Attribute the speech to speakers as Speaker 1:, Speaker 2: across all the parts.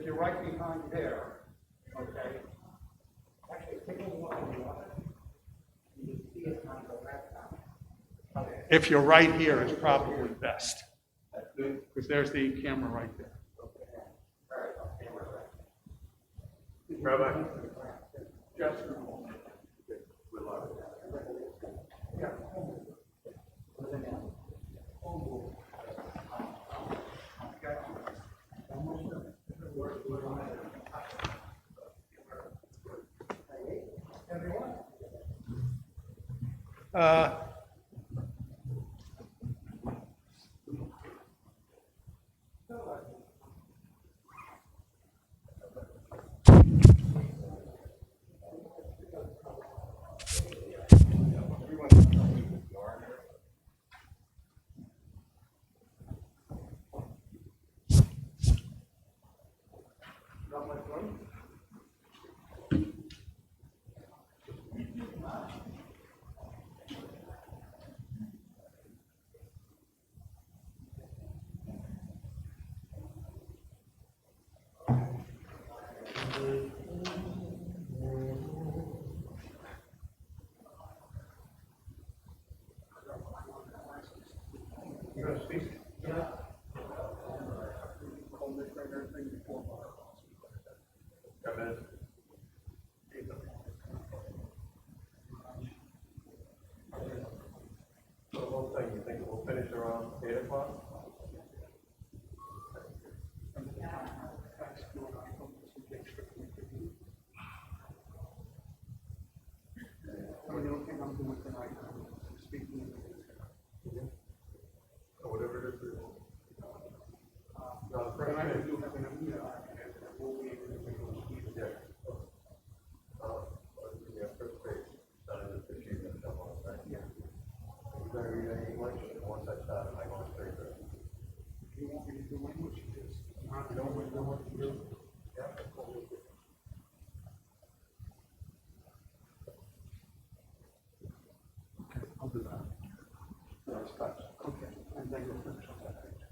Speaker 1: you're right behind there, okay? Actually, take a look at the water. You can see it on the left side. If you're right here, it's probably best. Because there's the camera right there.
Speaker 2: Rabbi?
Speaker 1: Just a moment. Yeah. You gonna speak? Yeah. Kol Nidre and everything before.
Speaker 2: Come in. So the whole thing, you think we'll finish around 8 o'clock?
Speaker 1: The only thing I'm doing tonight is speaking.
Speaker 2: Or whatever it is. No, the
Speaker 1: But
Speaker 2: first
Speaker 1: I
Speaker 2: thing.
Speaker 1: do have an amino acid that will be able to make those speeds.
Speaker 2: Yeah. Yeah, first page, starting at 15 minutes, right?
Speaker 1: Yeah.
Speaker 2: You gonna read any English? Once I start, I go straight there.
Speaker 1: If you want me to do English, just not
Speaker 2: You know what you do? Yeah.
Speaker 1: I'll do that. Okay, and then you'll finish on that page.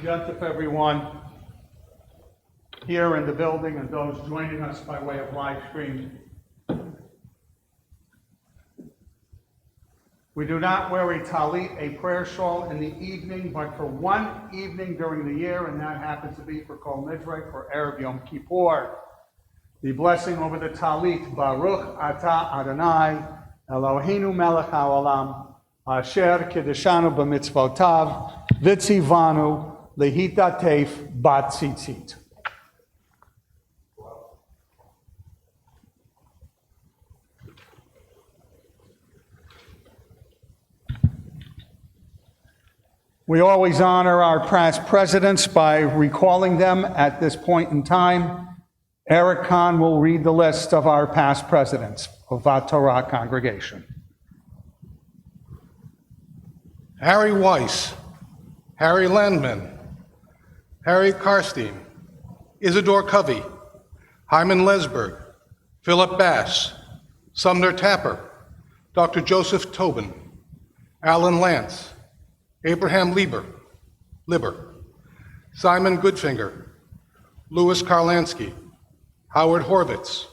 Speaker 1: Yontif, everyone here in the building and those joining us by way of live stream. We do not wear a talit, a prayer shawl, in the evening, but for one evening during the year, and that happens to be for Kol Nidre, for Erev Yom Kippur. The blessing over the talit, Baruch Ata Adonai, Eloheinu melech haolam, asher kiddushanu b'mitzvotav, v'tzivanu lehitatef bat tzitzit. We always honor our past presidents by recalling them at this point in time. Eric Kahn will read the list of our past presidents of our Torah congregation.
Speaker 2: Harry Weiss, Harry Landman, Harry Karstein, Isidore Covey, Hyman Lesberg, Philip Bass, Sumner Tapper, Dr. Joseph Tobin, Alan Lance, Abraham Lieber, Simon Goodfinger, Louis Karlansky, Howard Horvitz,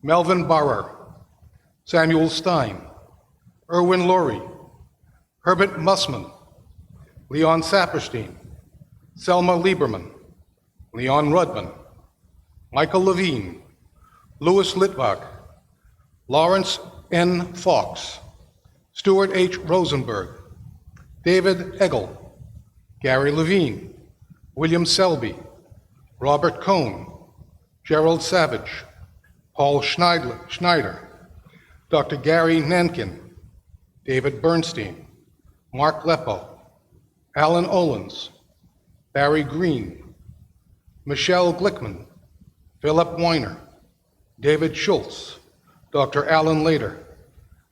Speaker 2: Melvin Barrer, Samuel Stein, Erwin Laurie, Herbert Mussman, Leon Saperstein, Selma Lieberman, Leon Rudman, Michael Levine, Louis Litvak, Lawrence N. Fox, Stuart H. Rosenberg, David Eggle, Gary Levine, William Selby, Robert Cohn, Gerald Savage, Paul Schneider, Dr. Gary Nankin, David Bernstein, Mark Leppo, Alan Olens, Barry Green, Michelle Glickman, Philip Weiner, David Schultz, Dr. Alan Lader,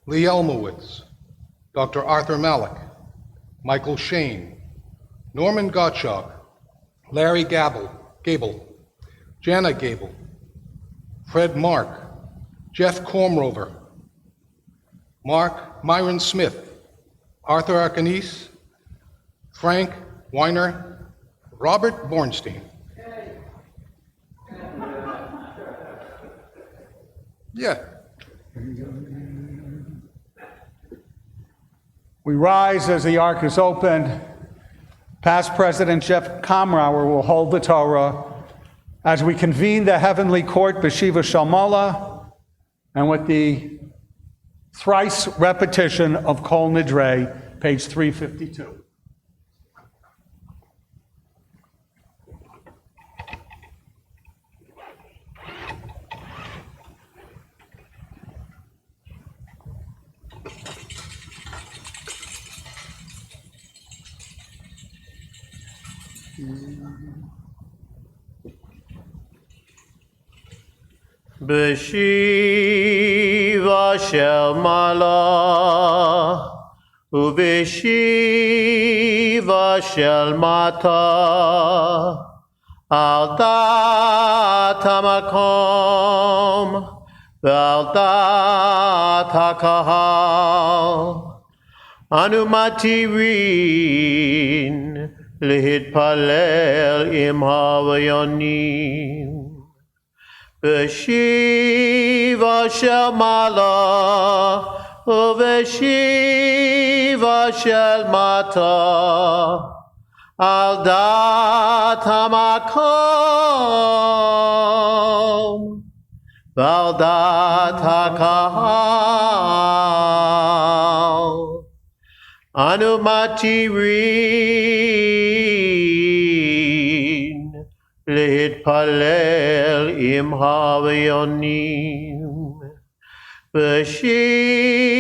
Speaker 2: Lee Elmowitz, Dr. Arthur Malik, Michael Shane, Norman Gottschalk, Larry Gable, Jana Gable, Fred Mark, Jeff Kormrover, Myron Smith, Arthur Arcanese, Frank Weiner, Robert Bornstein. Yeah.
Speaker 1: We rise as the ark is opened. Past President Jeff Kamrauer will hold the Torah as we convene the heavenly court, B'Shiva Shalmala, and with the thrice repetition of Kol Nidre, page 352.
Speaker 3: B'Shiva shel Mala u'B'Shiva shel Mata al dat hamakom v'al dat hakahal anu matirin lehitpalel im havayonim. B'Shiva shel Mala u'B'Shiva shel Mata al dat hamakom v'al dat hakahal anu matirin להתפלל עם הוויונים. בשיבה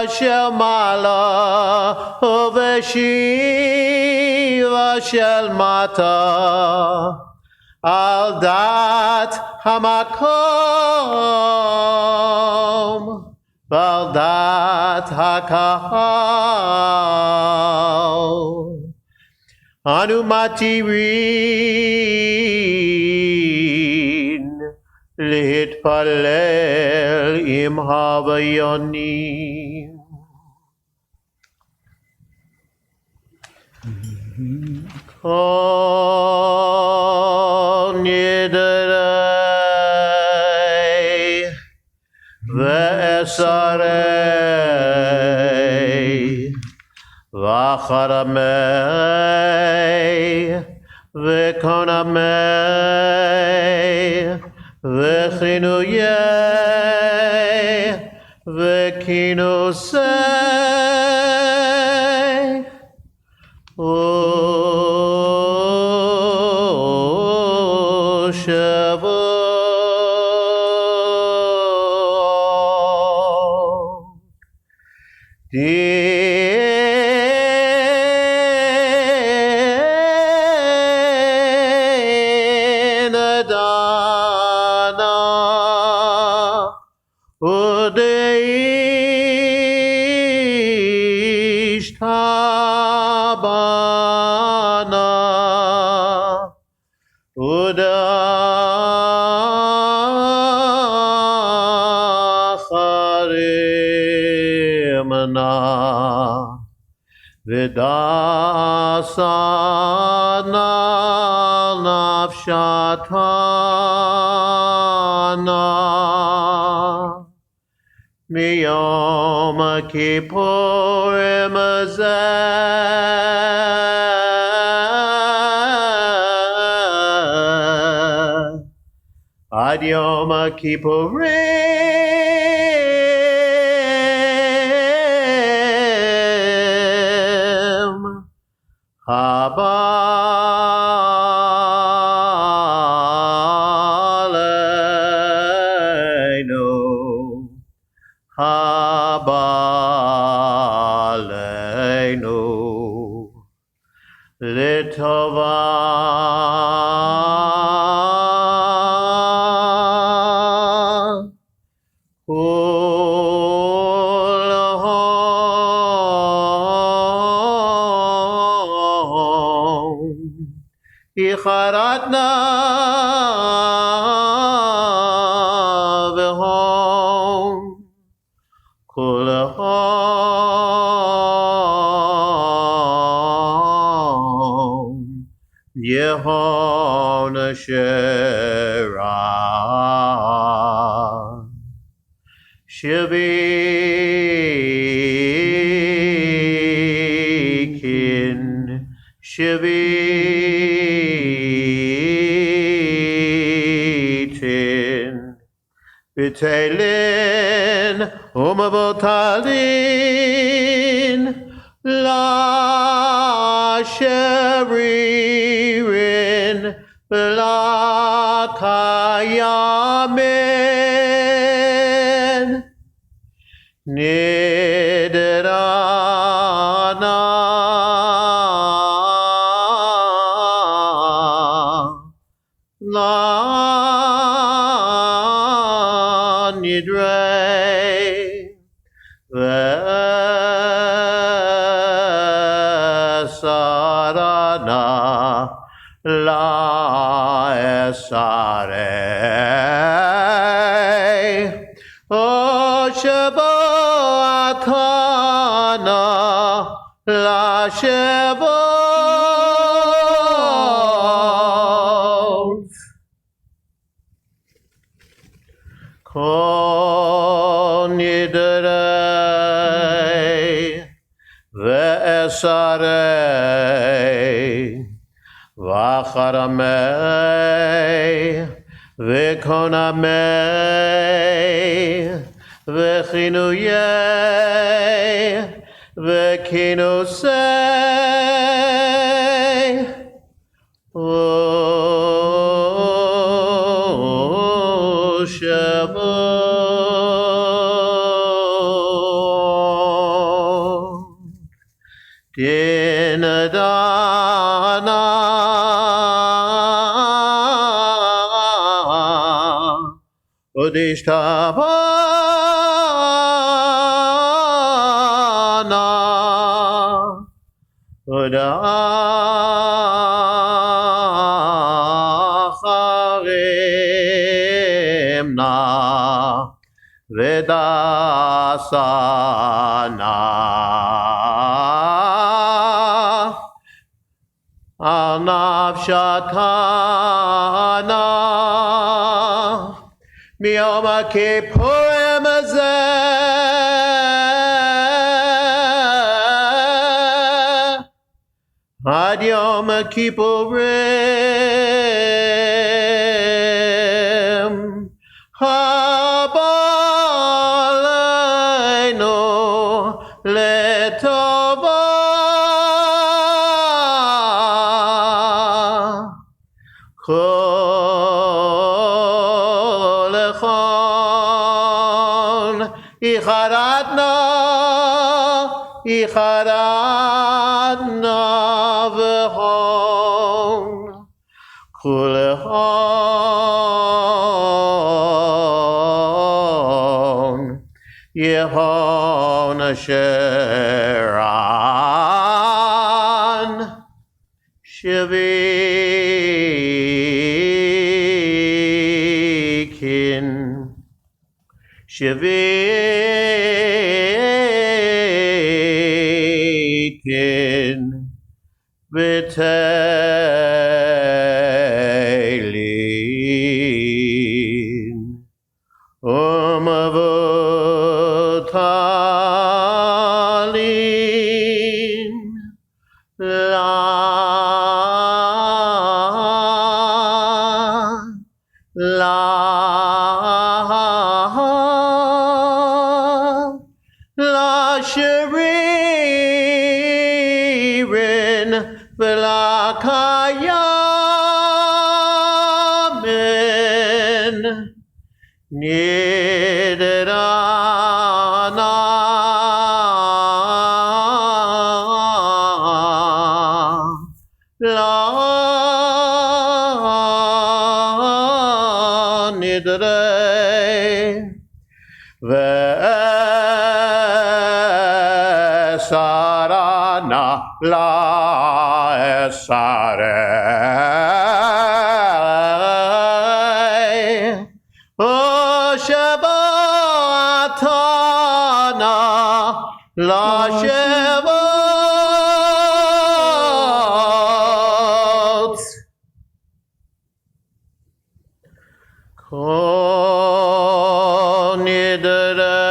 Speaker 3: של מעלה ובשיבה של מטה, על דעת המקום ועל דעת הקהל. אנו מתירים להתפלל עם הוויונים. Kol Nidre Ve'esarei Vacharamei Ve'konamei Ve'chinuyei Ve'kinusei Tabana Udacharimna Vidasana Nafshatana Miyom Kippurim Zeh Ad Yom Kippurim Haba Aleinu Haba Aleinu Litova Kulhom Icharatna V'hom Kulhom Yehon Asherah Shivitin B'Teilin Umavotalin La Sheririn La Kayamin Nidrana La Nidre Vesarana La Esare O Shabatana La Shabbat Kol Nidre Ve'esarei Vacharamei Ve'konamei Ve'chinuyei Ve'kinusei Dinadana Udishtabana Udacharimna Vedasana נפשתנה מיום הכיפורים הזה עד יום הכיפורים הבא עלינו לטובה כל אחד איחדנה והון כל אחד יהון אשרן שוויkin v'teilin umavotalin la shiririn v'la kayamin nidrana la nidre Sarana la esare O Shabbatana la Shabbat Kol Nidre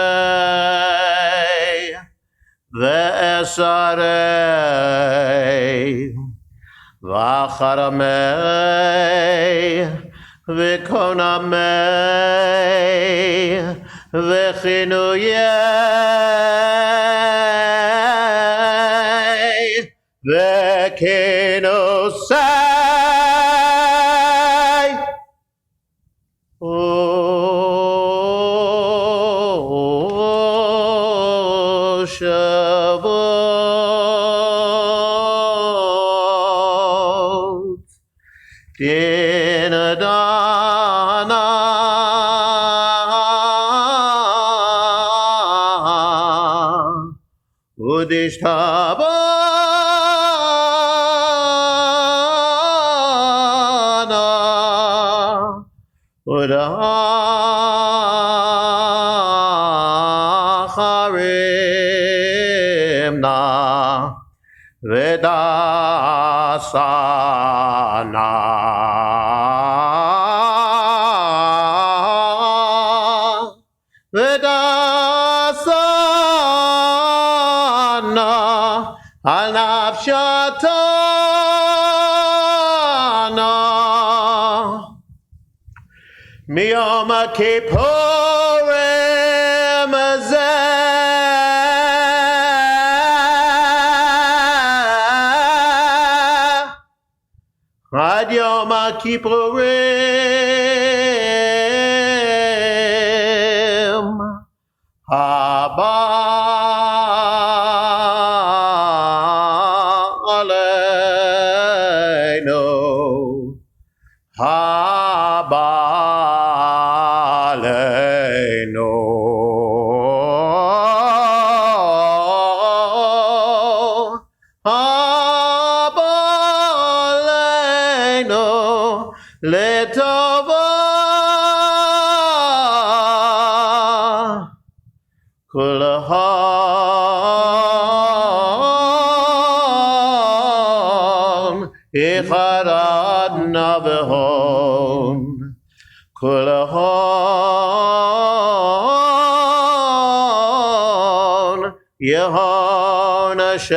Speaker 3: Ve'esarei V'acharamei V'konamei V'chinuyei V'kinosei Shavuot Dinadana Udishtabana Udacharimna Vedasana Vedasana Al-Nafshatana Miyom Kippurim Hazeh Ad Yom Kippurim Haba Aleinu Haba Aleinu Haba Aleinu Letova Kol Ham Mecharad Navehon Kulahon Yehon Asheran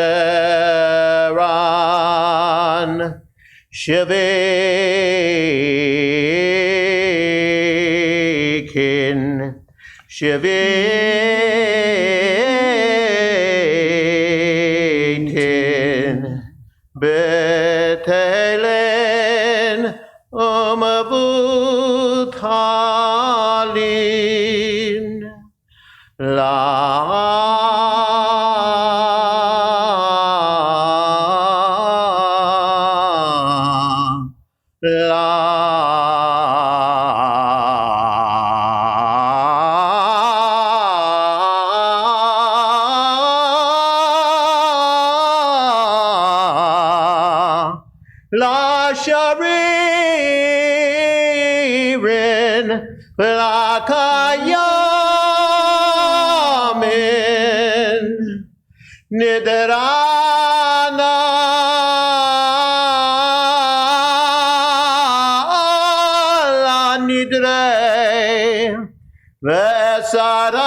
Speaker 3: Shevikin Shevikin Betelen Umavuthalin La Sharirin La Kayamin Nidrana La Nidre Vesarana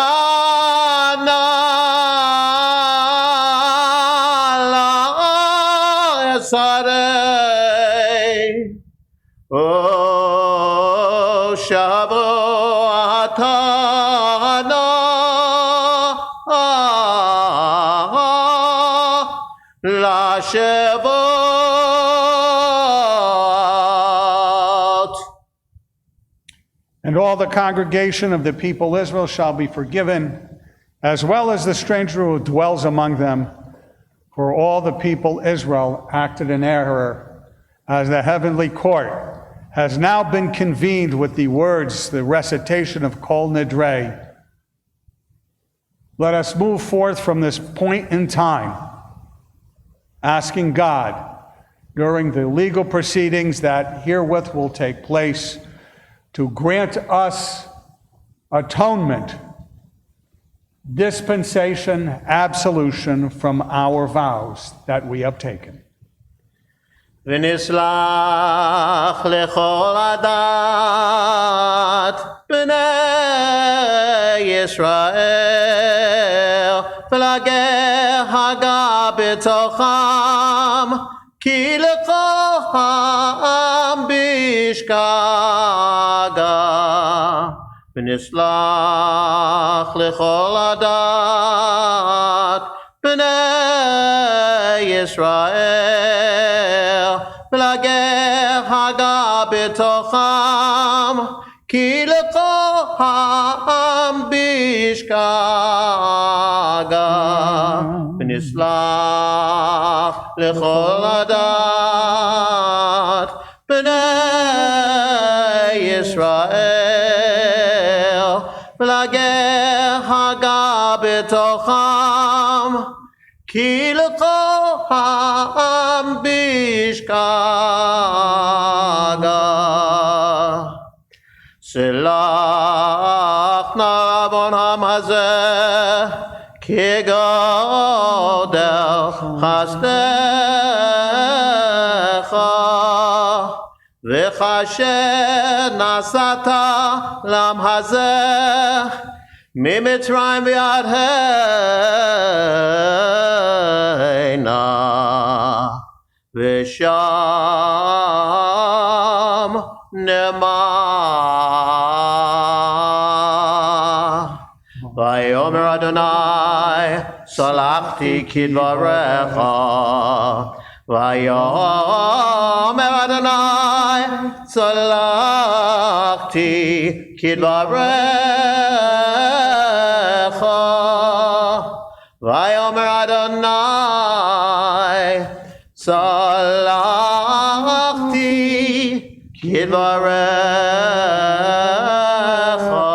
Speaker 3: La Esarei O Shavuatana La Shavuot.
Speaker 1: And all the congregation of the people Israel shall be forgiven, as well as the stranger who dwells among them. For all the people Israel acted in error, as the heavenly court has now been convened with the words, the recitation of Kol Nidre. Let us move forth from this point in time, asking God, during the legal proceedings that herewith will take place, to grant us atonement, dispensation, absolution from our vows that we have taken.
Speaker 3: V'nislach lechol adat b'nei Yisrael v'lageh haga b'tocham ki lechol ha'am bishkaga v'nislach lechol adat b'nei Yisrael v'lageh haga b'tocham ki lechol ha'am bishkaga v'nislach lechol adat b'nei Yisrael v'lageh haga b'tocham ki lechol ha'am bishkaga Selach na'avon ha'am hazeh ki godel chasdecha v'chasher nasata lam hazeh miMitzrayim v'ad heina v'sham nemah Vayomer Adonai salachti kidvarecha Vayomer Adonai salachti kidvarecha Vayomer Adonai salachti kidvarecha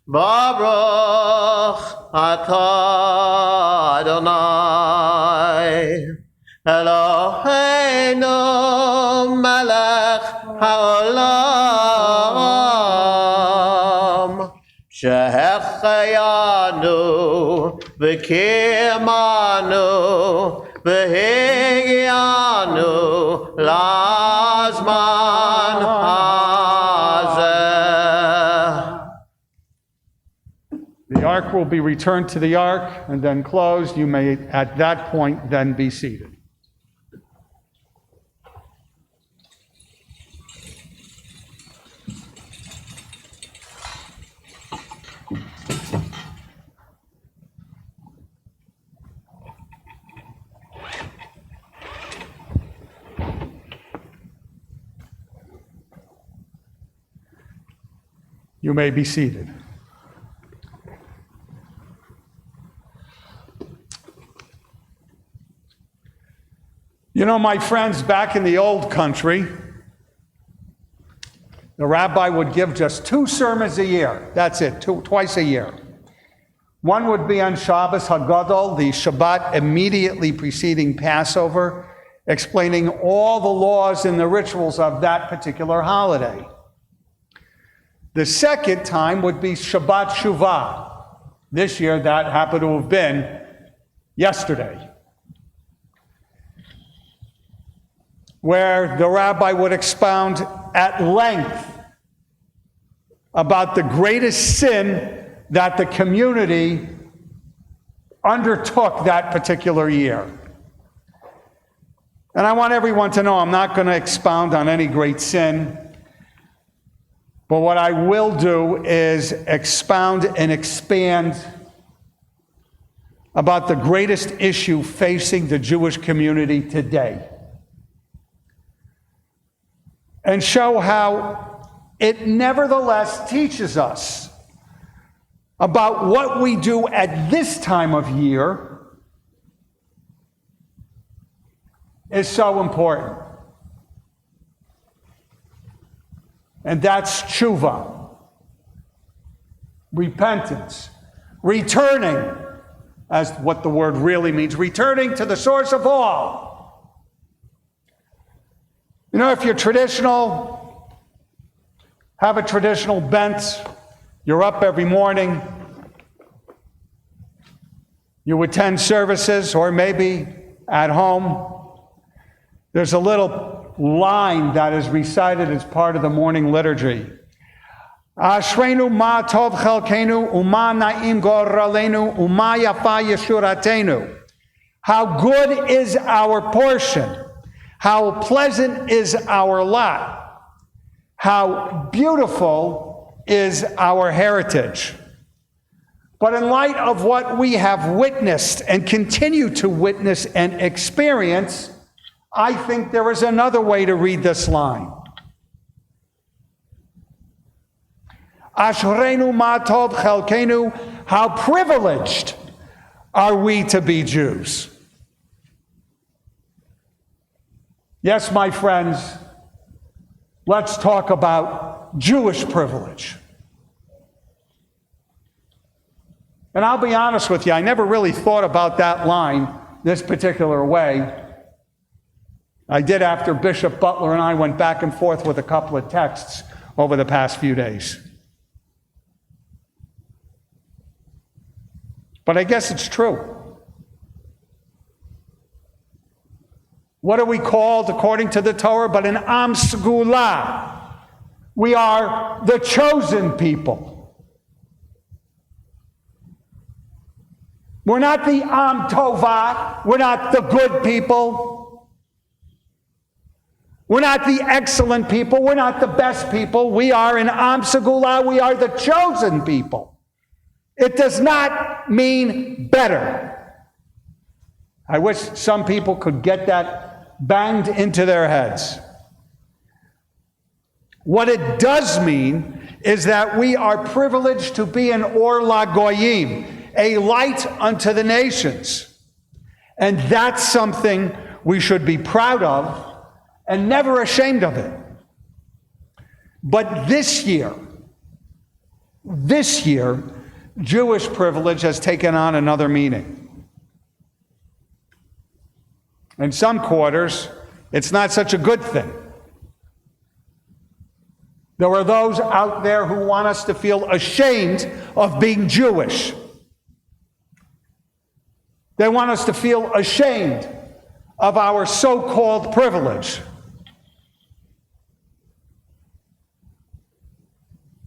Speaker 3: Baruch atah Adonai Eloheinu melech haolam shehecheyanu v'kimanu והגיענו לזמן הזה.
Speaker 1: The ark will be returned to the ark and then closed. You may, at that point, then be seated. You may be seated. You know, my friends, back in the old country, the rabbi would give just 2 sermons a year. That's it, twice a year. One would be on Shabbos Hagadol, the Shabbat immediately preceding Passover, explaining all the laws and the rituals of that particular holiday. The second time would be Shabbat Shuvah. This year, that happened to have been yesterday, where the rabbi would expound at length about the greatest sin that the community undertook that particular year. And I want everyone to know I'm not going to expound on any great sin. But what I will do is expound and expand about the greatest issue facing the Jewish community today. And show how it nevertheless teaches us about what we do at this time of year is so important. And that's tshuva, repentance, returning, as what the word really means, returning to the source of all. You know, if you're traditional, have a traditional bent, you're up every morning, you attend services, or maybe at home, there's a little line that is recited as part of the morning liturgy. Ashreinu ma tov chelkenu uma na'im goralenu uma yafa yeshuratenu. How good is our portion? How pleasant is our lot? How beautiful is our heritage? But in light of what we have witnessed and continue to witness and experience, I think there is another way to read this line. Ashreinu ma tov chelkenu, how privileged are we to be Jews. Yes, my friends, let's talk about Jewish privilege. And I'll be honest with you, I never really thought about that line this particular way. I did after Bishop Butler and I went back and forth with a couple of texts over the past few days. But I guess it's true. What are we called according to the Torah? But an Am Segulah. We are the chosen people. We're not the Am Tovah. We're not the good people. We're not the excellent people. We're not the best people. We are an Am Segulah. We are the chosen people. It does not mean better. I wish some people could get that banged into their heads. What it does mean is that we are privileged to be an Or LaGoyim, a light unto the nations. And that's something we should be proud of and never ashamed of it. But this year, Jewish privilege has taken on another meaning. In some quarters, it's not such a good thing. There are those out there who want us to feel ashamed of being Jewish. They want us to feel ashamed of our so-called privilege.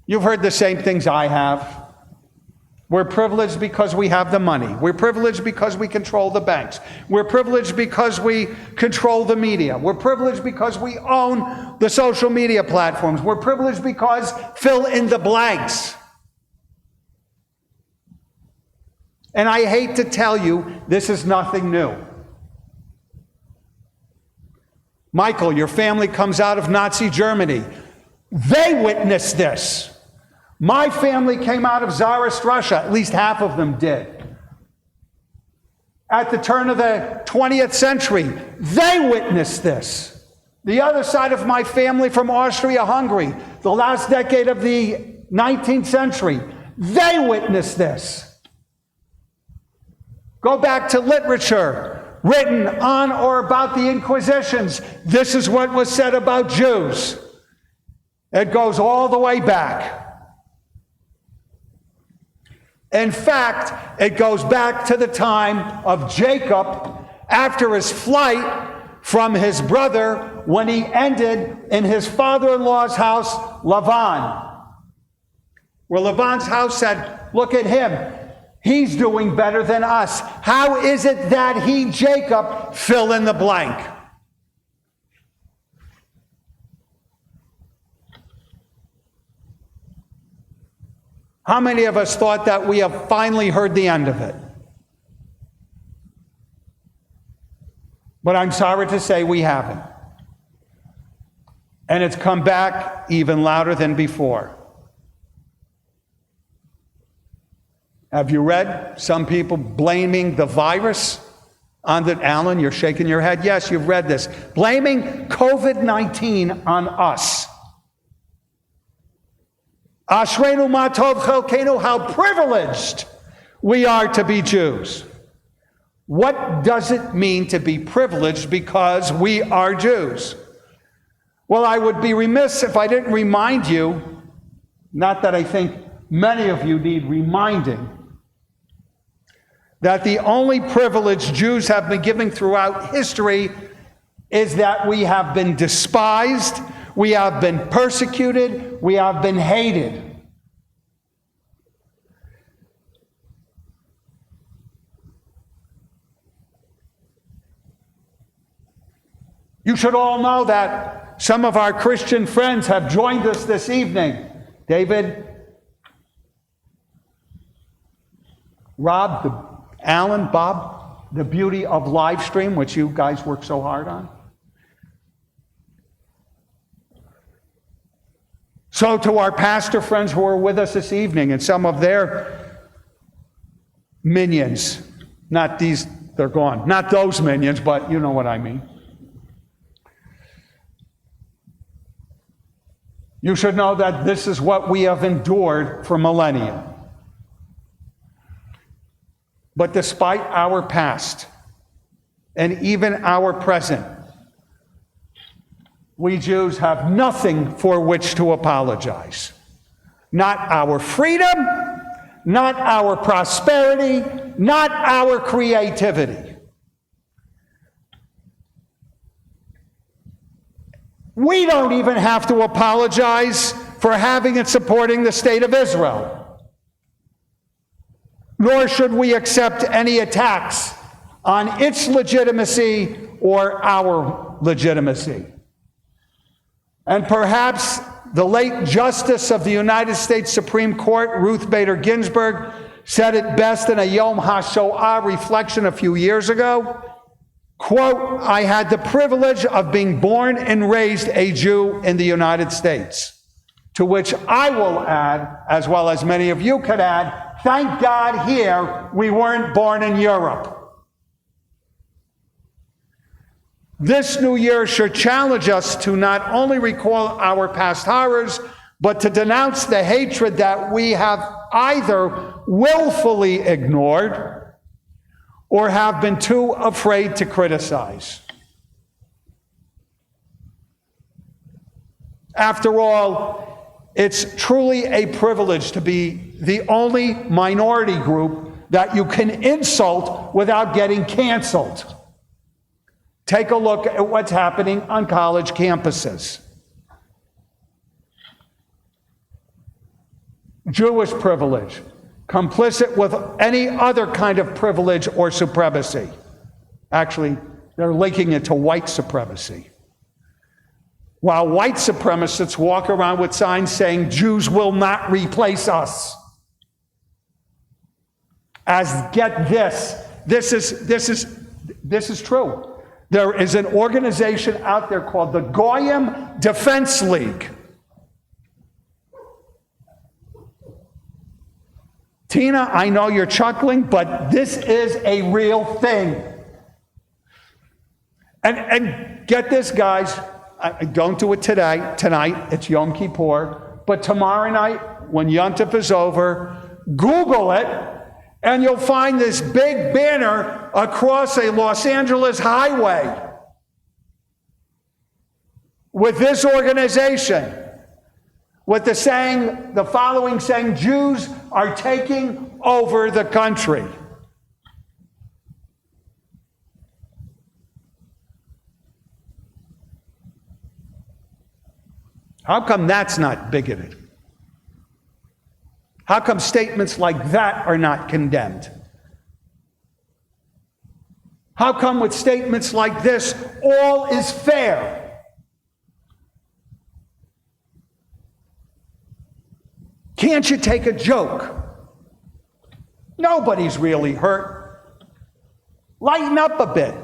Speaker 1: You've heard the same things I have. We're privileged because we have the money. We're privileged because we control the banks. We're privileged because we control the media. We're privileged because we own the social media platforms. We're privileged because fill in the blanks. And I hate to tell you, this is nothing new. Michael, your family comes out of Nazi Germany. They witnessed this. My family came out of Tsarist Russia. At least half of them did. At the turn of the 20th century, they witnessed this. The other side of my family from Austria-Hungary, the last decade of the 19th century, they witnessed this. Go back to literature written on or about the Inquisitions. This is what was said about Jews. It goes all the way back. In fact, it goes back to the time of Jacob after his flight from his brother when he ended in his father-in-law's house, Laban. Where Laban's house said, look at him. He's doing better than us. How is it that he, Jacob, fill in the blank? How many of us thought that we have finally heard the end of it? But I'm sorry to say we haven't. And it's come back even louder than before. Have you read some people blaming the virus on the, Alan, you're shaking your head. Yes, you've read this. Blaming COVID-19 on us. Ashreinu ma tov chelkenu, how privileged we are to be Jews. What does it mean to be privileged because we are Jews? Well, I would be remiss if I didn't remind you, not that I think many of you need reminding, that the only privilege Jews have been given throughout history is that we have been despised, we have been persecuted, we have been hated. You should all know that some of our Christian friends have joined us this evening. David, Rob, Alan, Bob, the beauty of live stream, which you guys work so hard on. So to our pastor friends who are with us this evening and some of their minions, not these, they're gone, not those minions, but you know what I mean. You should know that this is what we have endured for millennia. But despite our past and even our present, we Jews have nothing for which to apologize. Not our freedom, not our prosperity, not our creativity. We don't even have to apologize for having and supporting the state of Israel. Nor should we accept any attacks on its legitimacy or our legitimacy. And perhaps the late Justice of the United States Supreme Court, Ruth Bader Ginsburg, said it best in a Yom HaShoah reflection a few years ago. Quote, I had the privilege of being born and raised a Jew in the United States. To which I will add, as well as many of you could add, thank God here we weren't born in Europe. This new year should challenge us to not only recall our past horrors, but to denounce the hatred that we have either willfully ignored or have been too afraid to criticize. After all, it's truly a privilege to be the only minority group that you can insult without getting canceled. Take a look at what's happening on college campuses. Jewish privilege, complicit with any other kind of privilege or supremacy. Actually, they're linking it to white supremacy. While white supremacists walk around with signs saying Jews will not replace us. As get this, this is true. There is an organization out there called the Goyim Defense League. Tina, I know you're chuckling, but this is a real thing. And get this, guys. Don't do it tonight. It's Yom Kippur. But tomorrow night, when Yom Tov is over, Google it, and you'll find this big banner across a Los Angeles highway with this organization, with the following saying, Jews are taking over the country. How come that's not bigoted? How come statements like that are not condemned? How come with statements like this, all is fair? Can't you take a joke? Nobody's really hurt. Lighten up a bit.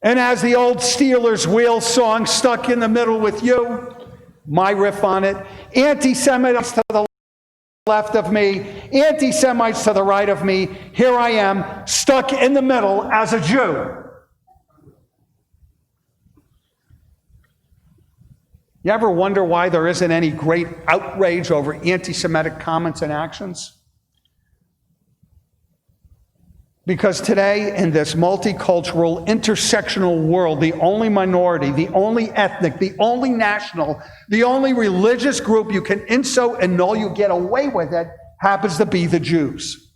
Speaker 1: And as the old Steelers wheel song stuck in the middle with you, my riff on it, anti-Semites to the left of me, anti-Semites to the right of me, here I am, stuck in the middle as a Jew. You ever wonder why there isn't any great outrage over anti-Semitic comments and actions? Because today, in this multicultural, intersectional world, the only minority, the only ethnic, the only national, the only religious group you can insult and know you get away with it happens to be the Jews.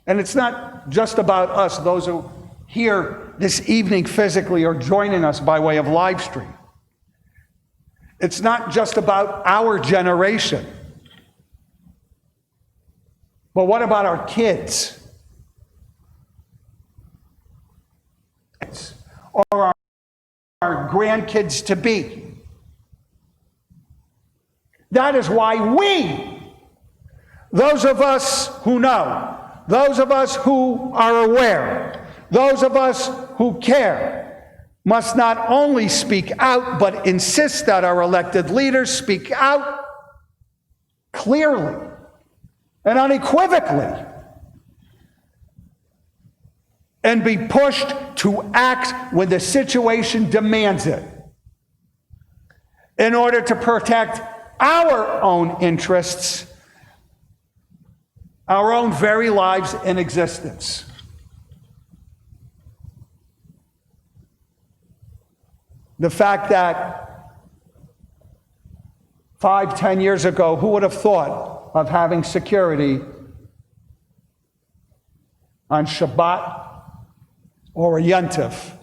Speaker 1: And it's not just about us, those who here this evening physically or joining us by way of live stream. It's not just about our generation. But what about our kids? Or our grandkids to be? That is why we, those of us who know, those of us who are aware, those of us who care, must not only speak out, but insist that our elected leaders speak out clearly and unequivocally, and be pushed to act when the situation demands it, in order to protect our own interests, our own very lives and existence. The fact that 5, 10 years ago, who would have thought of having security on Shabbat or a Yom Tov?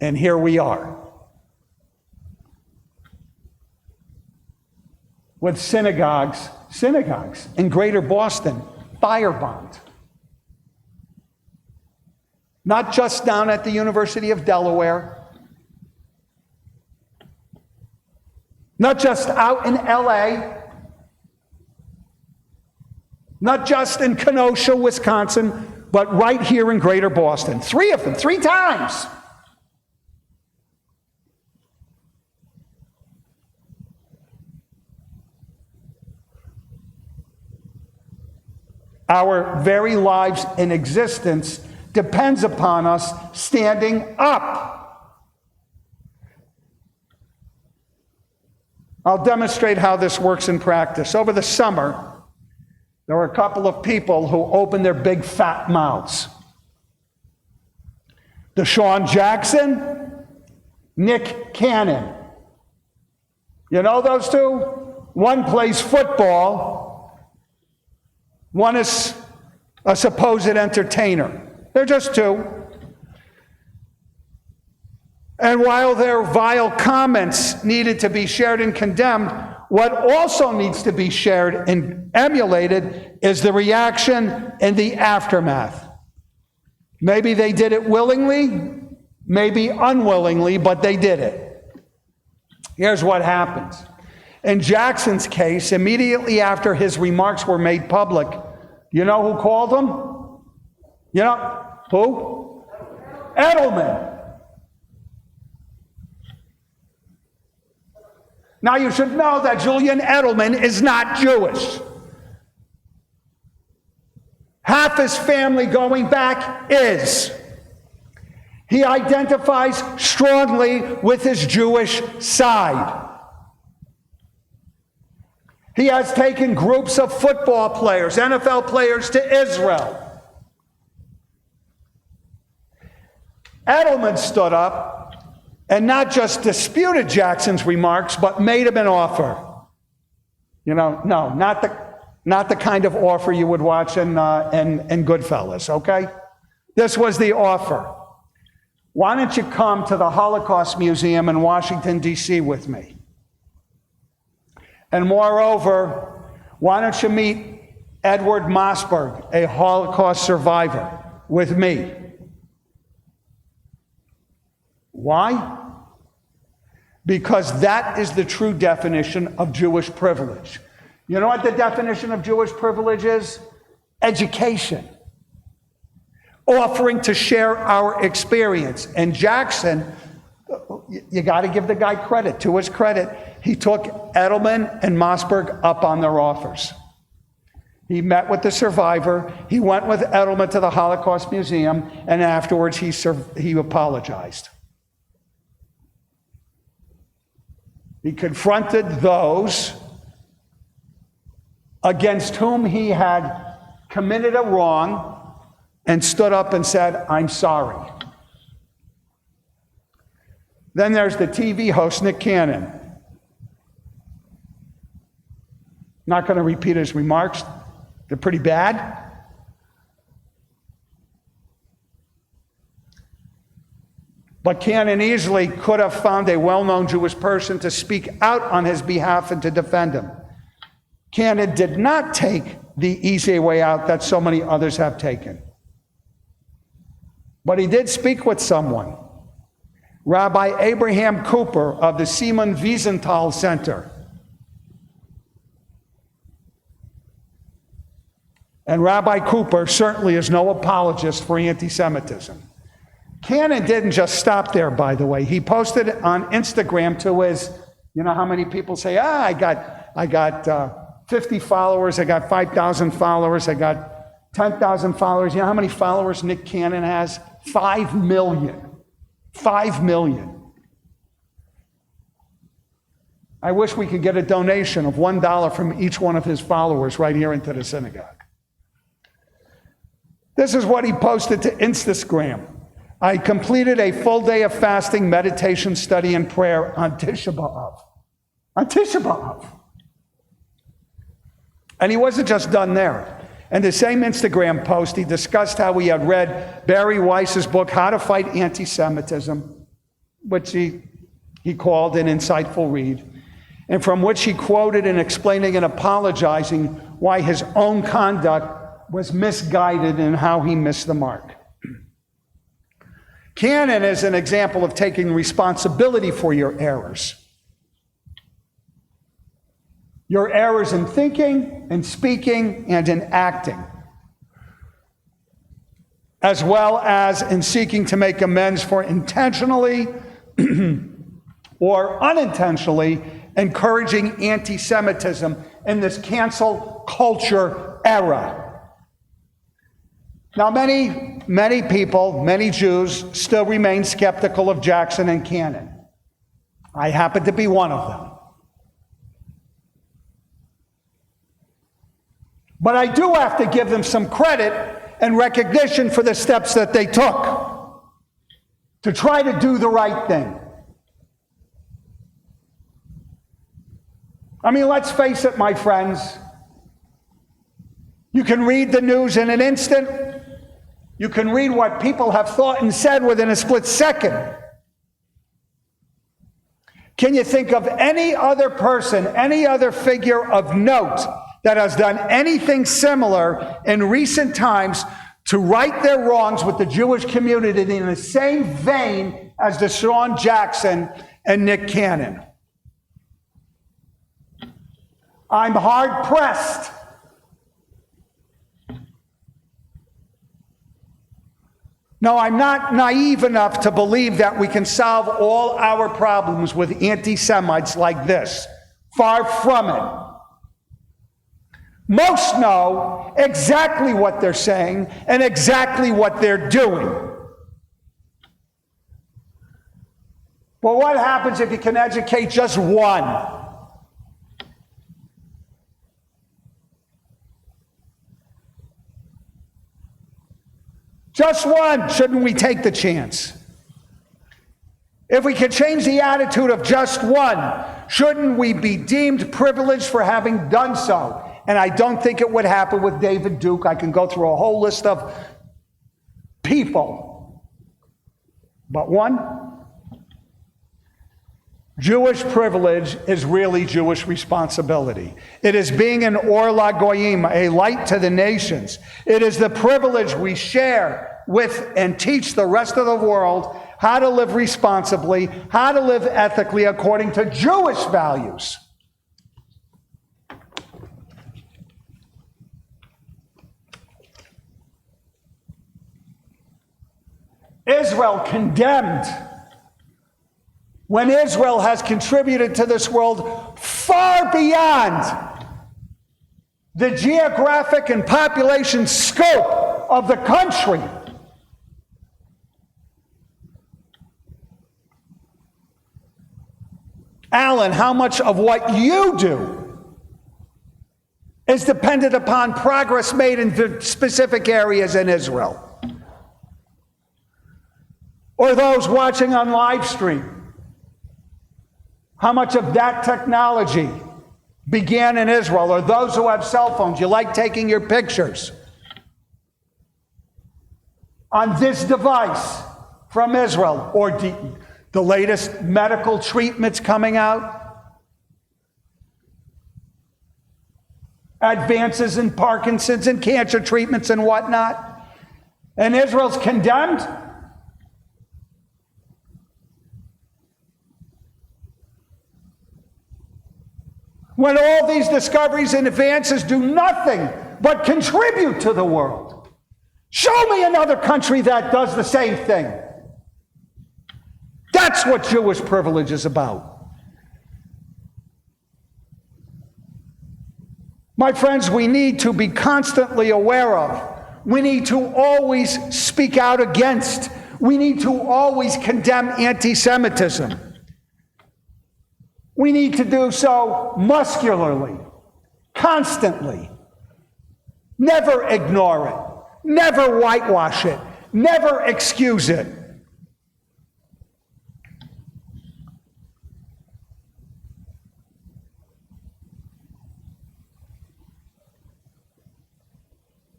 Speaker 1: And here we are. With synagogues in Greater Boston firebombed. Not just down at the University of Delaware, not just out in LA, not just in Kenosha, Wisconsin, but right here in Greater Boston. 3 of them, 3 times. Our very lives and existence depends upon us standing up. I'll demonstrate how this works in practice. Over the summer, there were a couple of people who opened their big fat mouths. Deshaun Jackson, Nick Cannon. You know those two? One plays football, One is a supposed entertainer. They're just two. And while their vile comments needed to be shared and condemned, what also needs to be shared and emulated is the reaction and the aftermath. Maybe they did it willingly, maybe unwillingly, but they did it. Here's what happens. In Jackson's case, immediately after his remarks were made public, you know who called him? You know who? Edelman. Now you should know that Julian Edelman is not Jewish. Half his family going back is. He identifies strongly with his Jewish side. He has taken groups of football players, NFL players, to Israel. Edelman stood up and not just disputed Jackson's remarks, but made him an offer. You know, no, not the kind of offer you would watch in Goodfellas, okay? This was the offer. Why don't you come to the Holocaust Museum in Washington, D.C. with me? And moreover, why don't you meet Edward Mossberg, a Holocaust survivor, with me? Why? Because that is the true definition of Jewish privilege. You know what the definition of Jewish privilege is? Education. Offering to share our experience. And Jackson, you got to give the guy credit. To his credit, he took Edelman and Mossberg up on their offers. He met with the survivor. He went with Edelman to the Holocaust Museum, and afterwards he apologized. He confronted those against whom he had committed a wrong and stood up and said, "I'm sorry." Then there's the TV host, Nick Cannon. Not going to repeat his remarks. They're pretty bad. But Cannon easily could have found a well-known Jewish person to speak out on his behalf and to defend him. Cannon did not take the easy way out that so many others have taken. But he did speak with someone, Rabbi Abraham Cooper of the Simon Wiesenthal Center. And Rabbi Cooper certainly is no apologist for anti-Semitism. Cannon didn't just stop there, by the way. He posted on Instagram to his, you know how many people say, I got 50 followers, I got 5,000 followers, I got 10,000 followers. You know how many followers Nick Cannon has? 5 million. 5 million. I wish we could get a donation of $1 from each one of his followers right here into the synagogue. This is what he posted to Instagram. I completed a full day of fasting, meditation, study, and prayer on Tisha B'Av. On Tisha B'Av. And he wasn't just done there. In the same Instagram post, he discussed how he had read Barry Weiss's book, How to Fight Anti-Semitism, which he called an insightful read, and from which he quoted in explaining and apologizing why his own conduct was misguided and how he missed the mark. Cannon is an example of taking responsibility for your errors. Your errors in thinking, in speaking, and in acting, as well as in seeking to make amends for intentionally or unintentionally encouraging anti-Semitism in this cancel culture era. Now, many people, many Jews, still remain skeptical of Jackson and Cannon. I happen to be one of them. But I do have to give them some credit and recognition for the steps that they took to try to do the right thing. I mean, let's face it, my friends. You can read the news in an instant. You can read what people have thought and said within a split second. Can you think of any other person, any other figure of note that has done anything similar in recent times to right their wrongs with the Jewish community in the same vein as Deshaun Jackson and Nick Cannon? I'm hard-pressed. No, I'm not naive enough to believe that we can solve all our problems with anti-Semites like this. Far from it. Most know exactly what they're saying and exactly what they're doing. Well, what happens if you can educate just one? Just one. Shouldn't we take the chance? If we could change the attitude of just one, shouldn't we be deemed privileged for having done so? And I don't think it would happen with David Duke. I can go through a whole list of people. But one, Jewish privilege is really Jewish responsibility. It is being an Or LaGoyim, a light to the nations. It is the privilege we share with and teach the rest of the world how to live responsibly, how to live ethically according to Jewish values. Israel condemned when Israel has contributed to this world far beyond the geographic and population scope of the country. Alan, how much of what you do is dependent upon progress made in specific areas in Israel? Or those watching on live stream, how much of that technology began in Israel? Or those who have cell phones, you like taking your pictures on this device from Israel, or the latest medical treatments coming out, advances in Parkinson's and cancer treatments and whatnot, and Israel's condemned? When all these discoveries and advances do nothing but contribute to the world. Show me another country that does the same thing. That's what Jewish privilege is about. My friends, we need to be constantly aware of. We need to always speak out against. We need to always condemn anti-Semitism. We need to do so muscularly, constantly. Never ignore it. Never whitewash it. Never excuse it.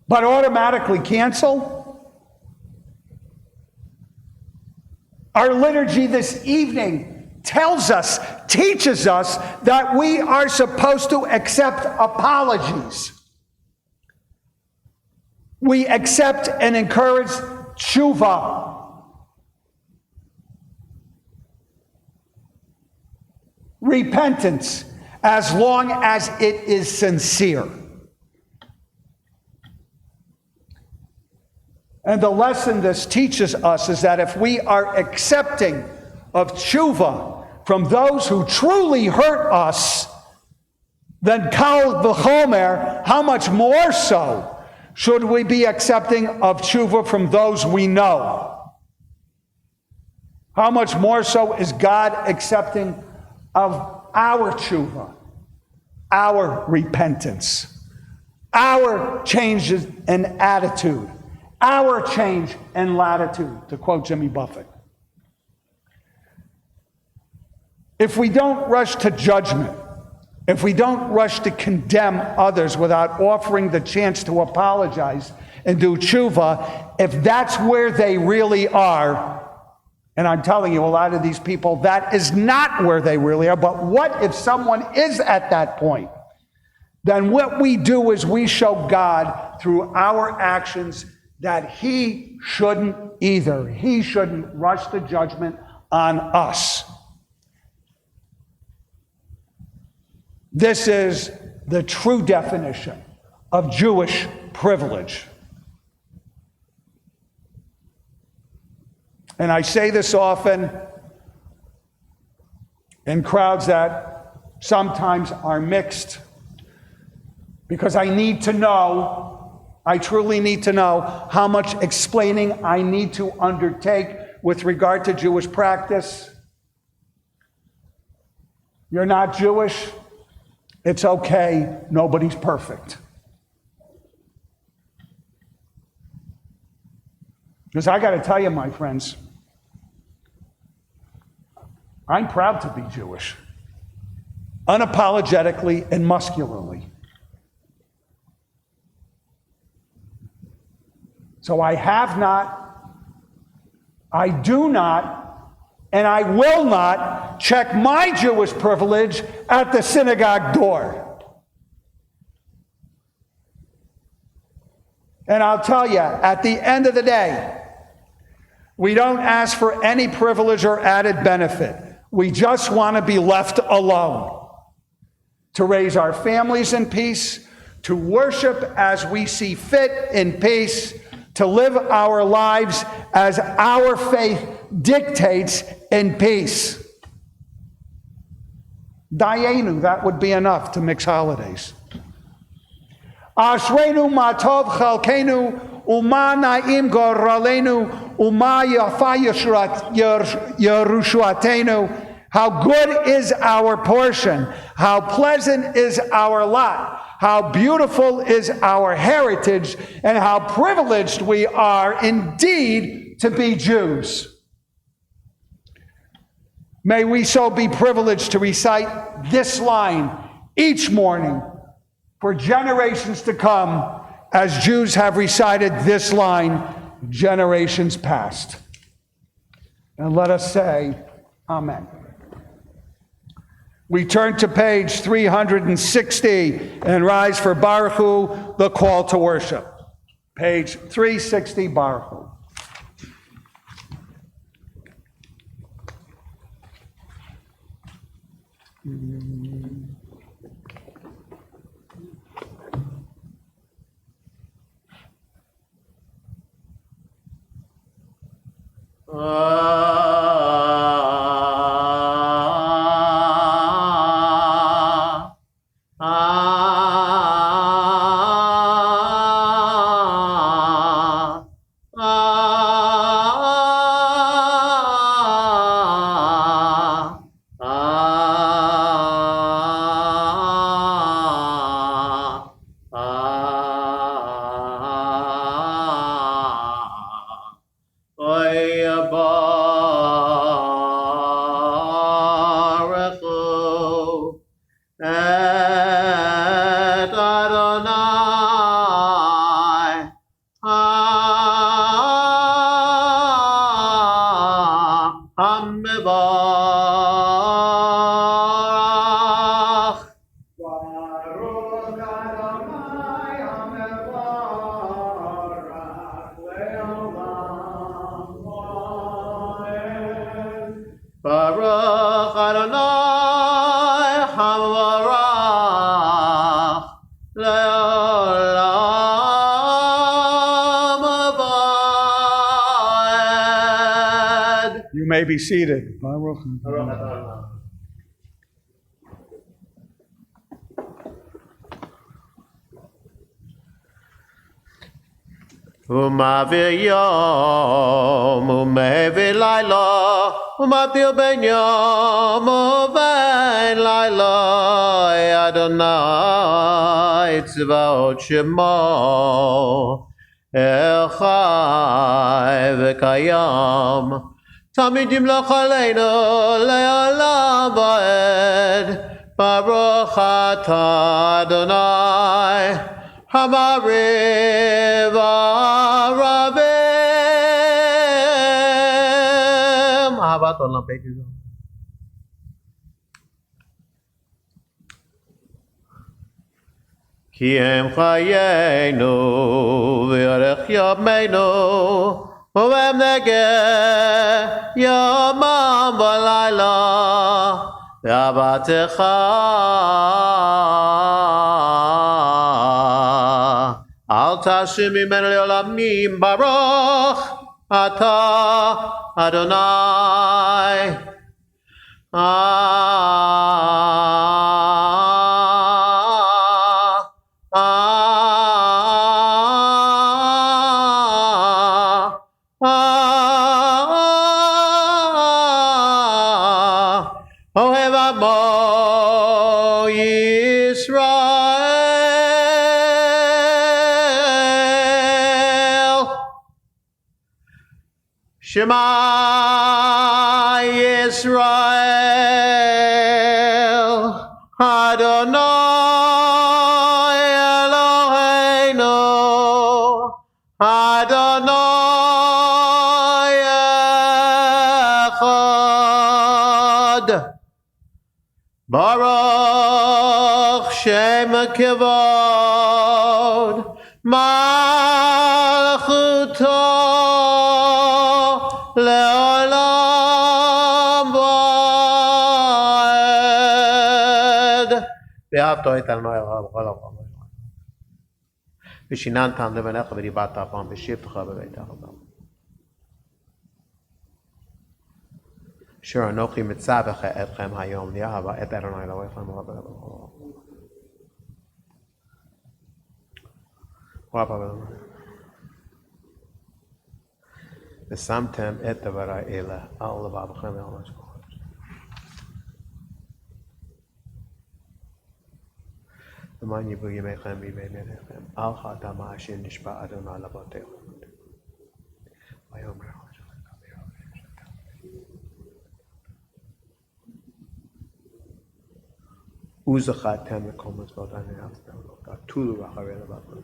Speaker 1: But automatically cancel? Our liturgy this evening tells us, teaches us that we are supposed to accept apologies. We accept and encourage tshuva. Repentance, as long as it is sincere. And the lesson this teaches us is that if we are accepting of tshuva from those who truly hurt us, then kal v'chomer, how much more so should we be accepting of tshuva from those we know? How much more so is God accepting of our tshuva, our repentance, our changes in attitude, our change in latitude, to quote Jimmy Buffett. If we don't rush to judgment, if we don't rush to condemn others without offering the chance to apologize and do tshuva, if that's where they really are, and I'm telling you, a lot of these people, that is not where they really are, but what if someone is at that point? Then what we do is we show God through our actions that He shouldn't either. He shouldn't rush the judgment on us. This is the true definition of Jewish privilege. And I say this often in crowds that sometimes are mixed, because I need to know, I truly need to know how much explaining I need to undertake with regard to Jewish practice. You're not Jewish? It's okay. Nobody's perfect. Because I got to tell you, my friends, I'm proud to be Jewish, unapologetically and muscularly. So I have not, I do not, and I will not check my Jewish privilege at the synagogue door. And I'll tell you, at the end of the day, we don't ask for any privilege or added benefit. We just want to be left alone, to raise our families in peace, to worship as we see fit in peace, to live our lives as our faith dictates in peace. Dayenu, that would be enough to mix holidays. Ashreinu ma tov chalkenu, uma na'im goralenu, uma yafa yerushuatenu. How good is our portion, how pleasant is our lot, how beautiful is our heritage, and how privileged we are indeed to be Jews. May we so be privileged to recite this line each morning for generations to come, as Jews have recited this line generations past. And let us say, Amen. We turn to page 360 and rise for Baruch Hu, the call to worship. Page 360, Baruch Hu.
Speaker 3: Baruch Adonai Hamarach Le'olam Abad.
Speaker 1: You may be seated. Baruch.
Speaker 3: Umavir yom, umavir laila, umatir ben yom, uvein laila, Adonai tzvaot shemo, echai v'kayam, tamidim l'chaleinu le'olam va'ed, Baruch atah Adonai Hamariv Aravim. Ahavat olam beidin. Ki hem chayenu v'yorech yameinu u'em negeh yomam v'layla v'avatecha al tashim mimenu le'olamim baruch atah Adonai. Ohev amo Yisrael. Shema Yisrael, Adonai Eloheinu, Adonai Echad. Baruch Shem Kivod, Malchuto Leolam Vaed. ואהבת את אלוהי אלוהיך בכל אופן. ושיננת לבניך ודיברת הפעם בשבתך בביתך. אשר אנוכי מצווך אתכם היום לאהבה את אדוני אלוהיכם ולבוא. ושמתם את דברי אלה על לבבכם ועל נפשכם. למען יבואו ימיכם בימי מלככם, על האדמה אשר נשבע אדוני לאבותיכם. ויאמר וזכרתם מכל מצוות הנעשתם ותעשו אחרי לבבכם.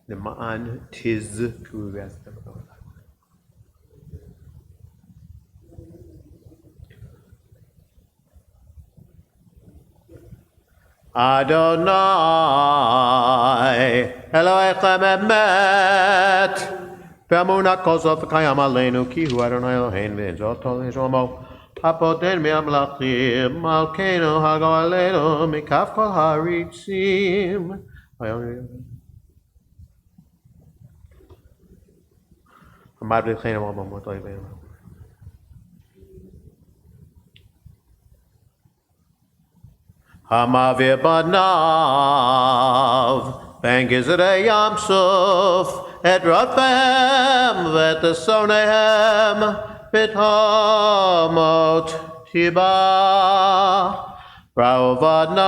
Speaker 3: למען תזכרו ועשיתם אותו. Adonai Elohechem emet ואמונה כל זאת וקיים עלינו כי הוא אדוני אלוהינו ואין זאת תולי שלמה הפוטר מהמלאכים מלכנו הגואלנו מכף כל הריצים. עמד בלכנו ובמות אויבינו. המעביר בניו בין גזרי ים סוף את רודפיהם ואת אסוניהם בתהומות שיבה. ראו בניו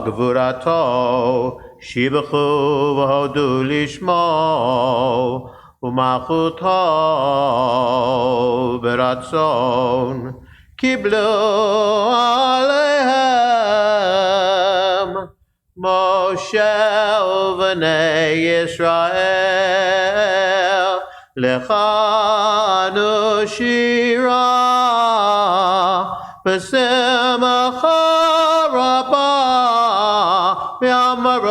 Speaker 3: גבורתו שיבחו והודו לשמו ומלכותו ברצון קיבלו עליהם משה ובני ישראל לכנו שירה בשמחה רבה ואמרו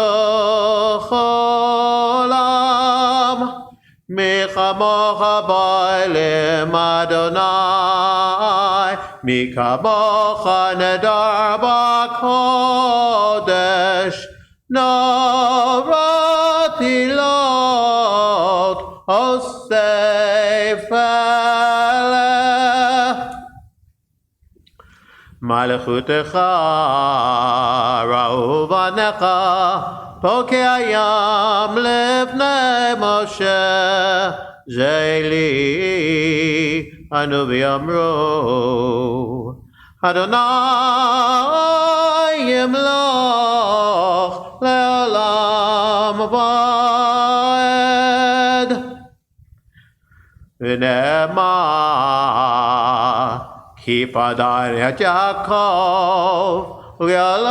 Speaker 3: עולם מי כמוך באלוהים אדוני מי כמוך נדר בקודש נורתי לוט אוסף אלה מלכותך ראו בניך פוקע ים לפני משה זה לי אנו ויאמרו אדוני ימלוך לעולם ועד ונאמר כי פדר את יעקב וגאלו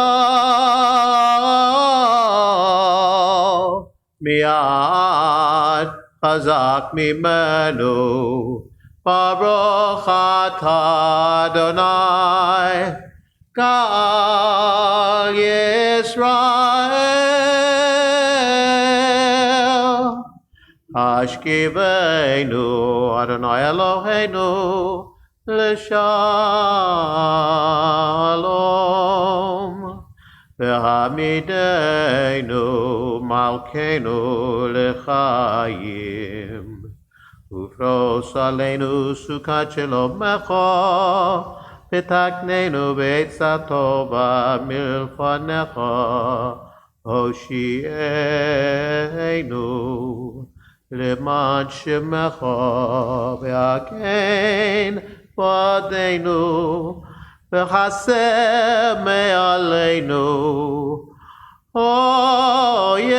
Speaker 3: מיד חזק ממנו. ברוך אתה אדוני גאל ישראל. השכיבנו אדוני אלוהינו לשלום, והעמידנו מלכנו לחיים, ופרוס עלינו סוכת שלומך, ותקננו בעצה טובה מלפניך, הושיענו למען שמך, והגן בעדנו, וחסר מעלינו. אויב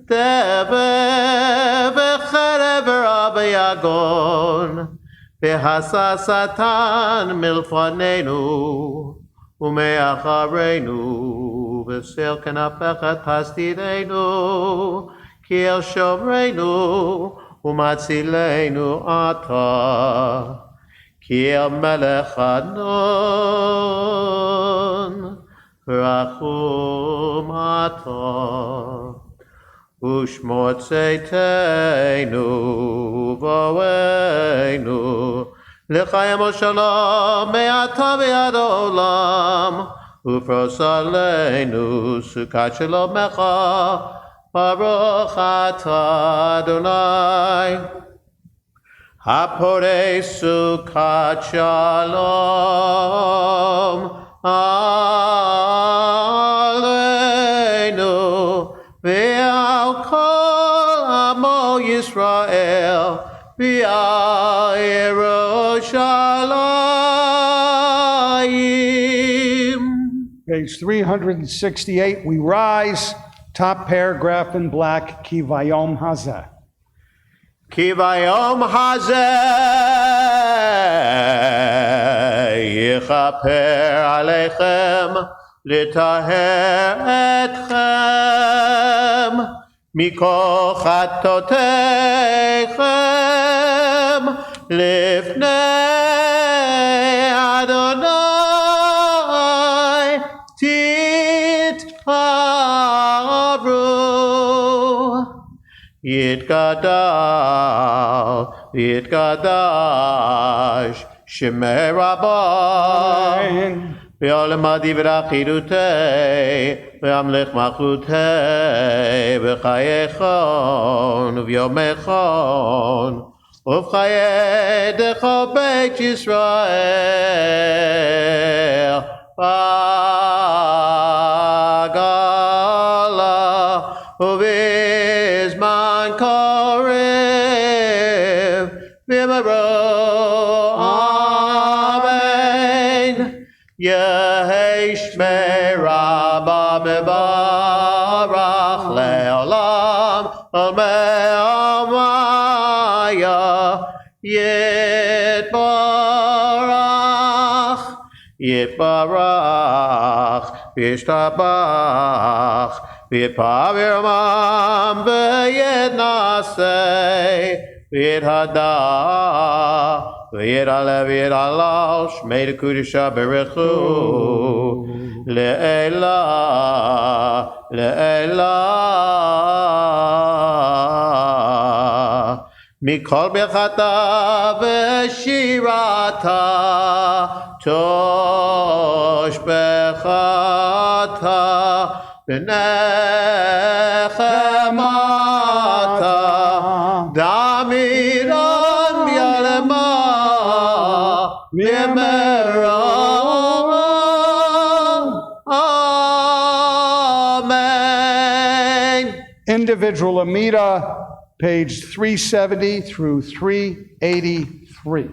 Speaker 3: דבר וחרב רע ויגון, והסה שטן מלפנינו ומאחרינו, וסל כנפיך תסתירנו, כי אל שומרנו ומצילנו אתה, כי אל מלך חנון רחום אתה. ושמור צאתנו ובואנו לחיים ושלום מעתה ועד העולם, ופרוס עלינו סוכת שלומך. ברוך אתה אדוני הפורש סוכת שלום עלינו ועל כל עמו ישראל ועל ירושלים.
Speaker 1: Page 368, we rise, top paragraph in black, Ki vayom hazeh.
Speaker 3: כי ביום הזה יכפר עליכם לטהר אתכם מכל חטאותיכם לפני אדוני תתפארו. יתגדל ויתקדש שמי רבו בעולם דברי חירותי והמלך מלכותי בחייכון וביומכון ובחיי דכל בית ישראל בגלה ובזמן קרב במהרה אמן. יהי שמי רבא מברך לעולם עלמיה יתברך יתברך וישתבח ויתפאר עמם ויתנשא ויתהדר ויתעלה ויתהלל שמי לקודשא ברך הוא לעילא לעילא. מכל ברכתה ושירתה תושבחתה בנחמתה דמירן ביעלמה במהרה amen.
Speaker 1: Individual Amida, page 370 through 383.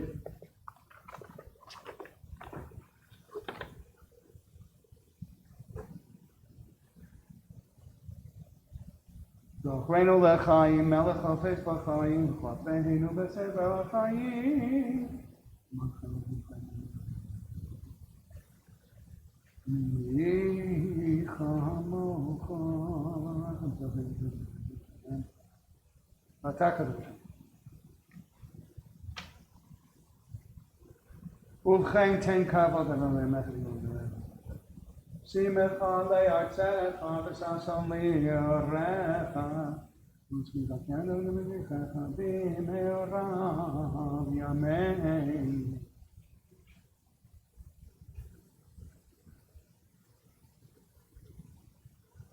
Speaker 1: זוכרנו לחיים, מלך חפץ בחיים, חפצנו בספר החיים.
Speaker 4: אתה קדוש. ובכן תן כבוד למלך שימך לארצך וששון ליראך ושמחתנו למלכך במהרה בימינו.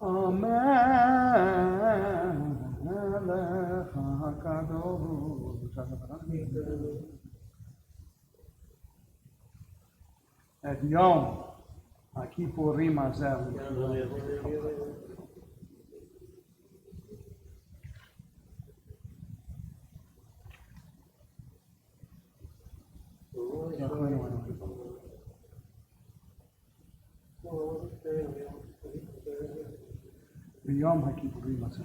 Speaker 4: אמן מלך הקדוש. את יום הכיפורים הזה. ביום הכיפורים הזה.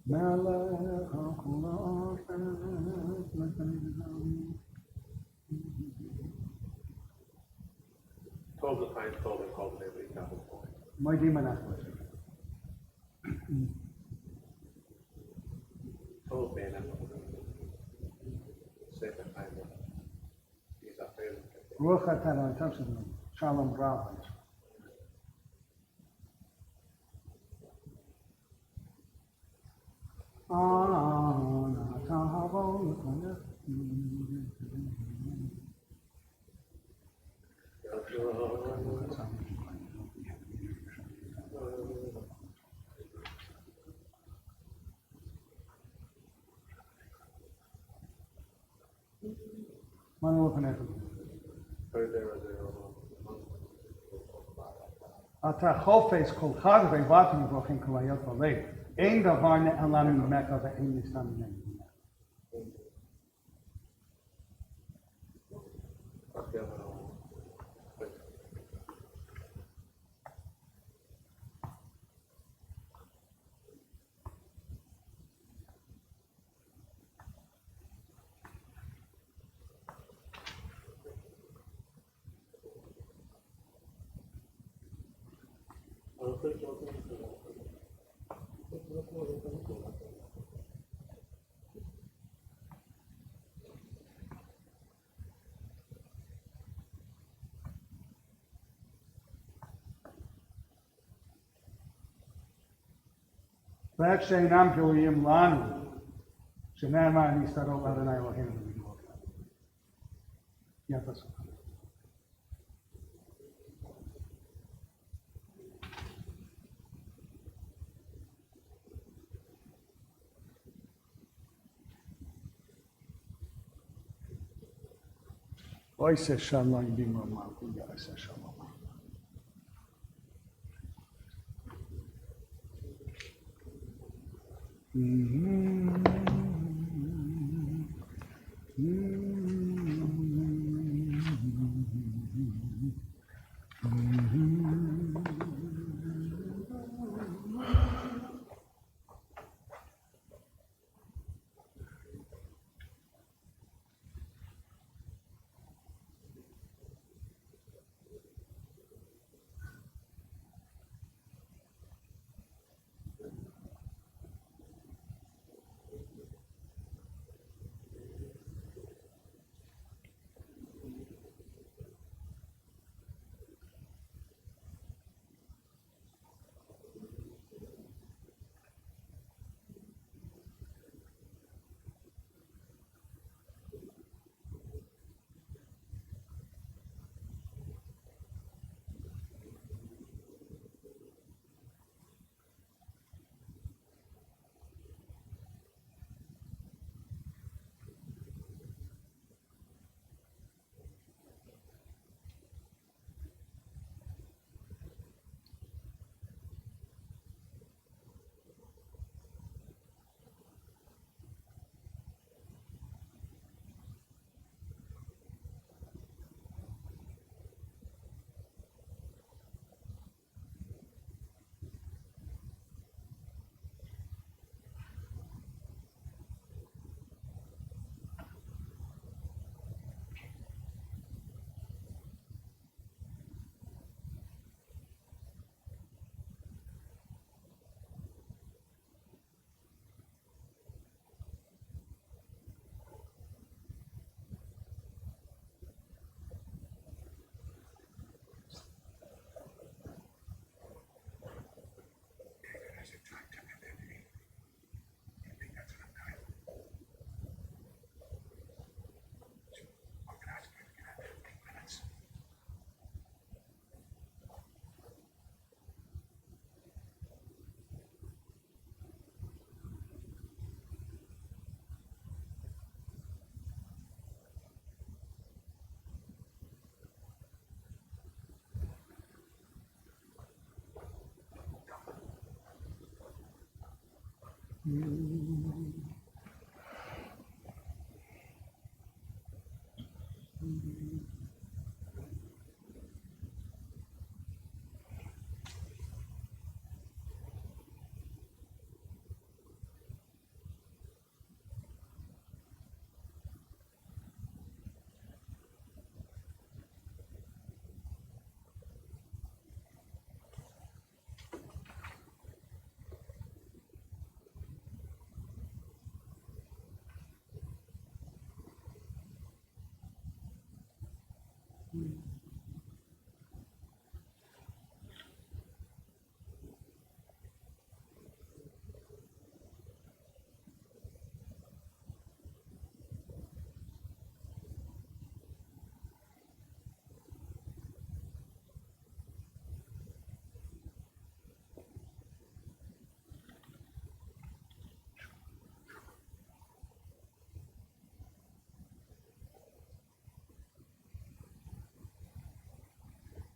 Speaker 4: מלך הקולות
Speaker 2: Told the fine told and called every couple point.
Speaker 4: מוידים אנחנו.
Speaker 2: Told Bana. Said the fine one. He's up there.
Speaker 4: רוח התרעתם שלנו, שלום רב. מה אני רוצה להגיד? אתה חופש כל חג ובאתם מברוכים כליות בלב. אין דבר נעלם ממך ואין נסתם ממנו. רק שאינם גלויים לנו, שנאמר נסתרו לאדוני אלוהינו במגבלות. יד הסוף. עושה שלום במרומיו, יעשה שלום.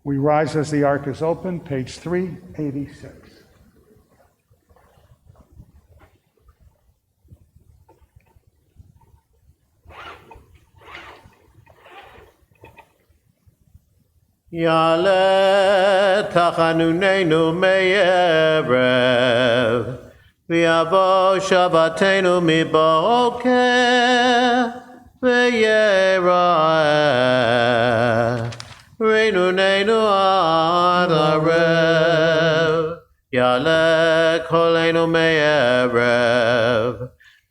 Speaker 4: We rise as the ark is open, page 386.
Speaker 3: יעלה תחנוננו מערב, ויבוא שבתנו מבוקר, ויראה רנוננו עד ערב. יעלה קולנו מערב,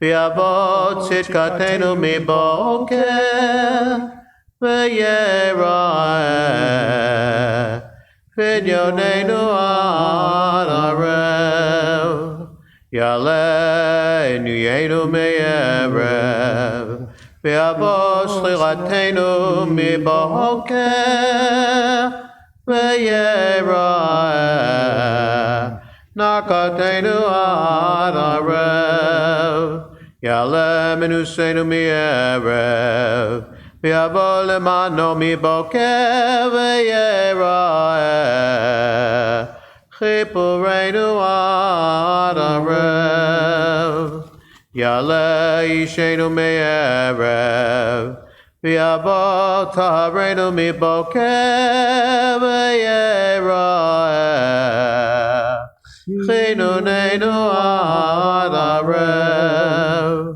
Speaker 3: ויבוא צדקתנו מבוקר, ויראה פדיוננו עד ערב. יעלה עניינו מערב, ויבוא סליחתנו מבוקר, ויראה נקתנו עד ערב. יעלה מנוסנו מערב, ויבוא למענו מבוקר, ויראה חיפורנו עד ערב. יעלה אישנו מערב, ויבוא טהרנו מבוקר, ויראה חינוננו עד ערב.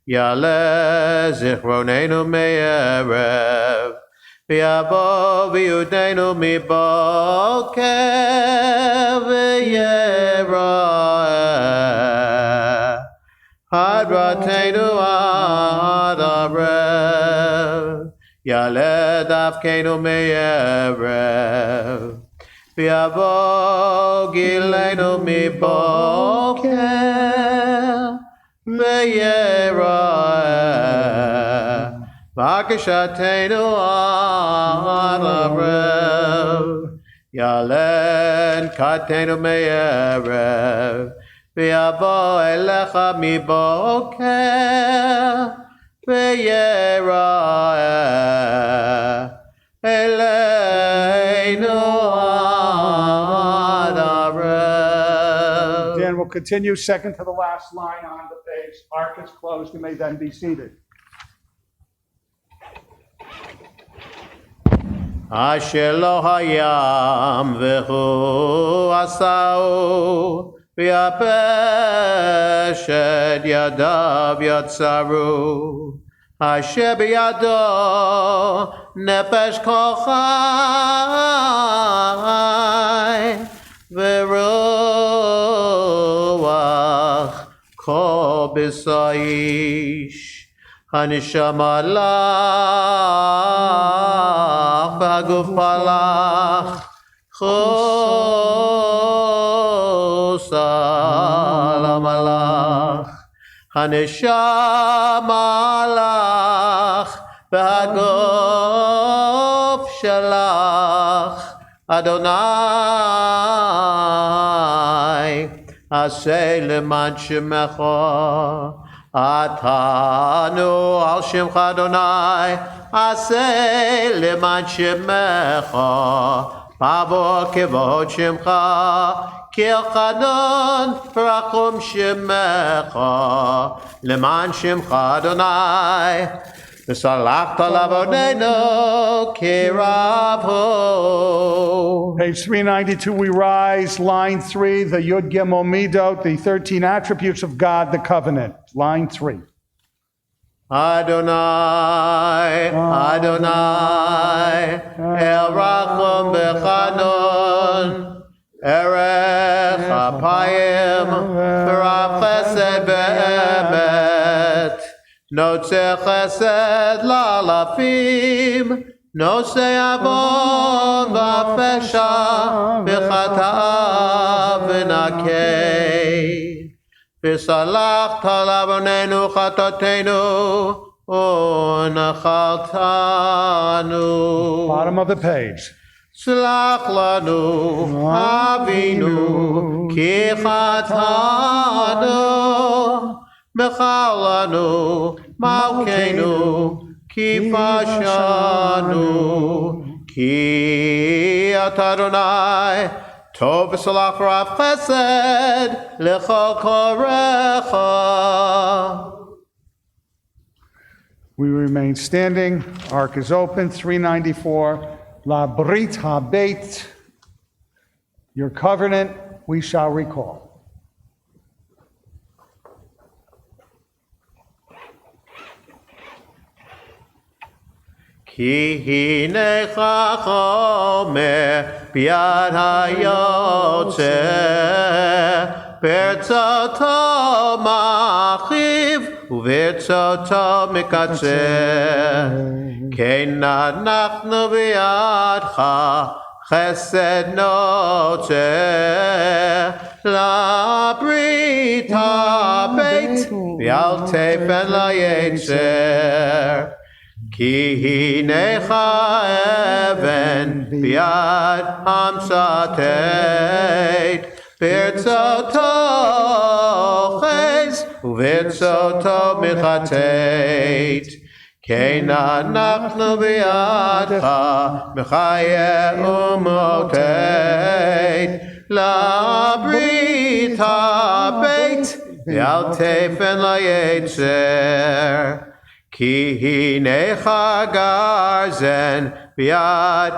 Speaker 3: יעלה זיכרוננו מערב, ויבוא ויודנו מבוקר, ויראה הדרתנו עד ערב. יעלה דווקנו מערב, ויבוא גילנו מבוקר, ויראה בקשתנו עד ערב. יעלה נקתנו מערב, ויבוא אליך מבוקר, ויראה אלינו עד ערב.
Speaker 4: Dan will continue second to the last line on the page. Ark is closed. You may then be seated.
Speaker 3: אשר לא הים והוא עשהו, ויבש את ידיו יצרו. אשר בידו נפש כל חי, ורוח כל בשא איש. הנשמה לך, והגוף לך, חוסל המלאך. הנשמה לך, והגוף שלך, אדוני, עשה למען שמך. עתנו על שמך אדוני, עשה למען שמך, בעבור כבוד שמך, כי חנון ורחום שמך, למען שמך אדוני, וסלחת לעווננו כרב הוא.
Speaker 1: Page 392, we rise. Line 3, the Yud Gimel Midot, the 13 attributes of God, the covenant. Line 3.
Speaker 3: Adonai, Adonai, El Rachum Bechanon, Erech Apayim, Rav Chesed Be'emet, Notze Chesed Lalafim, Nose Avon V'Afesha V'Chatav V'Nakei. וסלחת לעווננו חטאתנו ונחלתנו.
Speaker 1: Bottom of the page.
Speaker 3: סלח לנו אבינו כי חטאנו, מחל לנו מלכנו כי פשענו, כי אתה אדוני טוב וסלח ורב חסד לכל קוראיך.
Speaker 1: We remain standing. Ark is open. 394. La Brit HaBeit. Your covenant we shall recall.
Speaker 3: כי הנך חומר ביד היוצא, ברצותו מרחיב וברצותו מקצר. כן אנחנו בידך חסד נוצר, לברית הבית ואל תפן ליצר. כי הנך אבן ביד המשטט, ברצותו חס וברצותו מחטט. כן אנחנו בידך מחיה ומוטט, לברית הבית ואל תפן ליצר. כי הנך גרזן ביד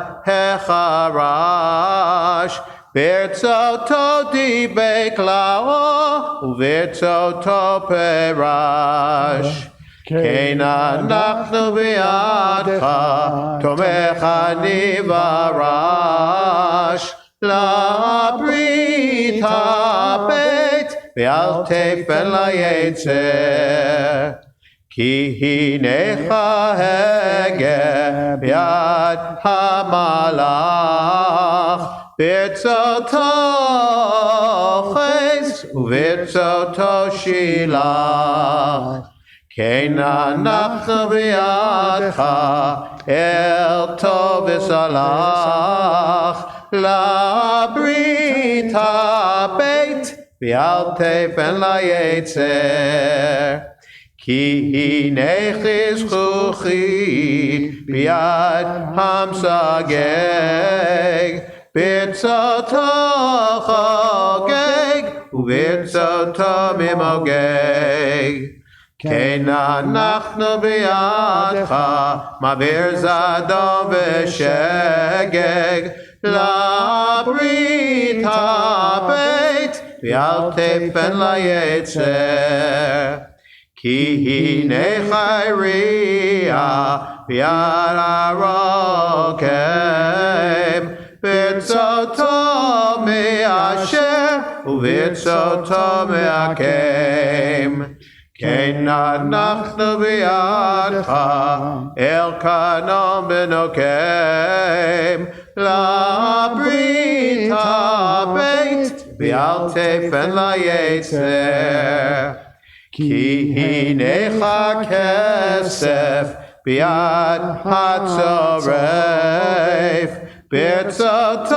Speaker 3: החרש, ברצותו דיבק לאו וברצותו פרש. כן אנחנו בידך תומך אני ורש, לברית הבית ואל תפן ליצר. כי הנך הגה ביד המלאך, ברצותו חס וברצותו שילח. כן אנחנו בידך אל טוב וסלח, לברית הבית ואל תפן ליצר. כי הנך זכוכי ביד המשגג, ברצותו חוגג וברצותו ממוגג. כן אנחנו בידך מעביר זדון ושגג, לברית הבית ואל תפן ליצר. כי הנך יריע ביד הרוקם, ברצותו מאשר וברצותו מעקם. כן אנחנו בידך אל קנון בנוקם, לברית הבית ואל תפן ליצר. כי הנך כסף ביד הצורף, ברצותו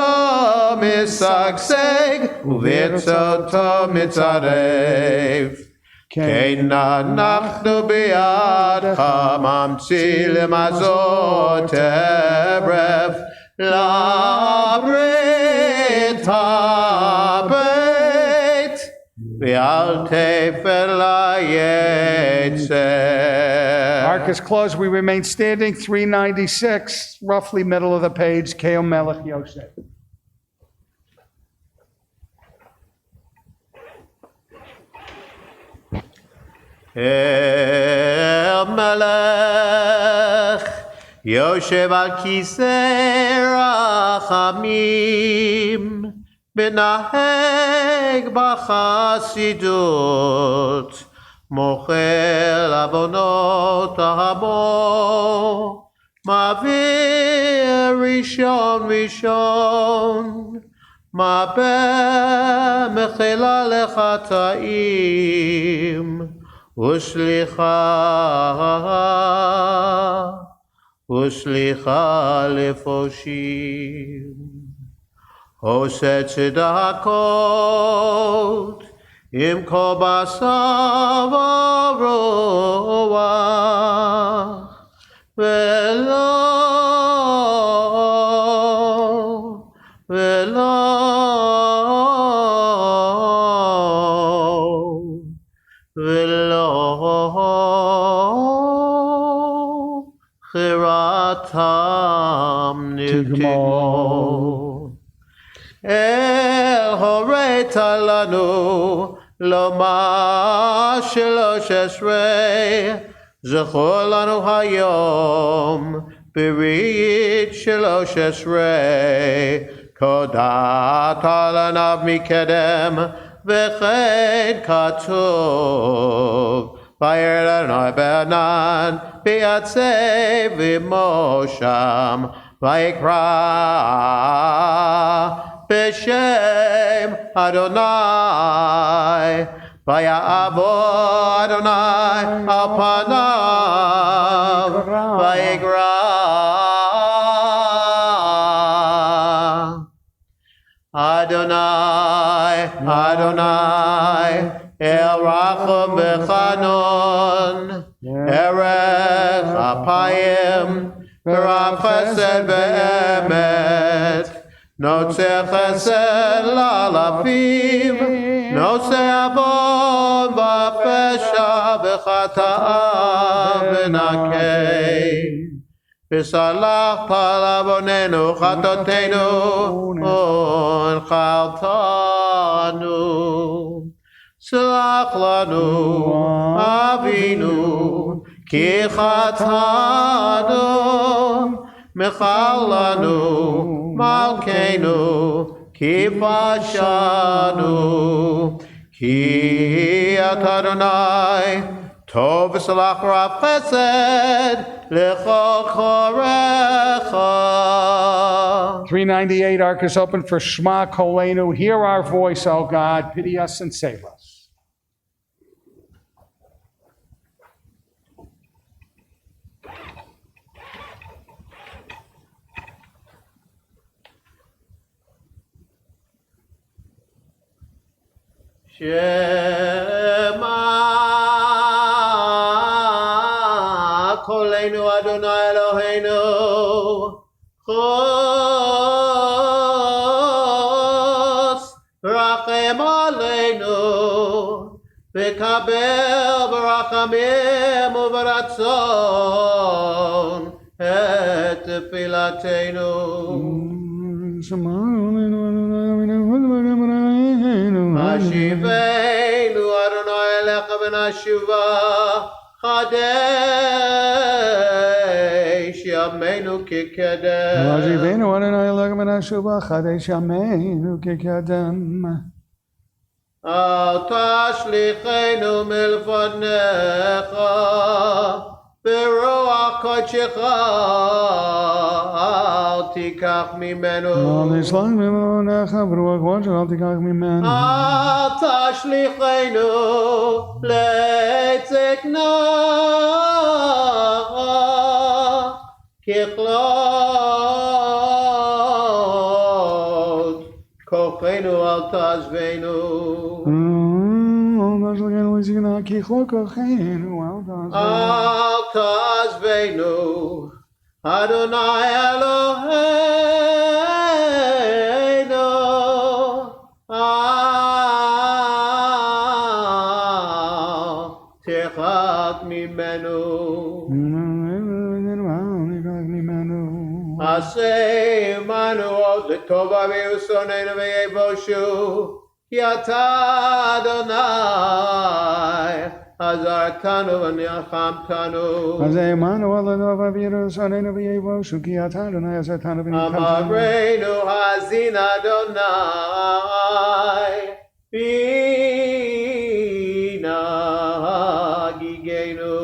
Speaker 3: משגשג וברצותו מצרף. כן אנחנו בידך ממציא למזור טרף, לברית הבית, ואל תפר ליצר.
Speaker 4: Ark is closed. We remain standing. 396, roughly middle of the page. Kol Melech Yosef.
Speaker 3: El Melech יושב על כיסא רחמים, מנהג בחסידות, מוחל עוונות עמו, מעביר ראשון ראשון, מרבה מחילה לחטאים, וסליחה לפושעים. עושה צדקות עם כל בשר ורוח, ולא חירתם תגמור. אל הורית לנו לומר 13, זכור לנו היום ברית 13, קודעת עליו מקדם, וכן כתוב, וירא אדוני בענן ויצב עמו שם, ויקרא בשם אדוני, ויעבור אדוני על פניו, ויקרא אדוני, אדוני, אל רחום וחנון, ערך אפיים, ורב חסד ואמת, נוצר חסד לאלפים, נושא עוון ופשע וחטאה ונקי. וסלחת על עווננו חטאותינו ונחלתנו. סלח לנו אבינו כי חטאנו, מחל לנו מלכנו כי פשענו. כי אתה אדוני טוב וסלח רב חסד לכל קוראיך.
Speaker 4: 398, Ark is open for Shema Kolenu. Hear our voice, O God. Pity us and save us.
Speaker 3: Shema Kolenu Adonai Eloheinu Chos Rachem Aleinu V'kabel B'rachamim U'v'ratzon Et Tefilatenu. השיבנו אדוני אליך ונשובה, חדש ימינו כקדם.
Speaker 4: השיבנו אדוני אליך ונשובה, חדש ימינו כקדם.
Speaker 3: אל תשליכנו מלפניך, ברוח קודשך אל תיקח ממנו.
Speaker 4: אל תשלח ממונך ברוח קודשך אל תיקח ממנו.
Speaker 3: אל תשליכנו לעת זקנה, ככלות כוחנו אל תעזבנו.
Speaker 4: אל תשליכנו לזקנה ככלות כוחנו אל תעזבנו.
Speaker 3: אל תעזבנו Adonai Eloheinu al תרחק ממנו. עשה עמנו עוד לטובה וישוננו ויבושו, כי אתה אדוני עזרתנו ונחמתנו.
Speaker 4: אז אמנו על הנובה וירוסוננו ויבושו, כי אתה אדוני עזרתנו ונחמתנו.
Speaker 3: אמרנו האזין אדוני, בינה הגיגנו.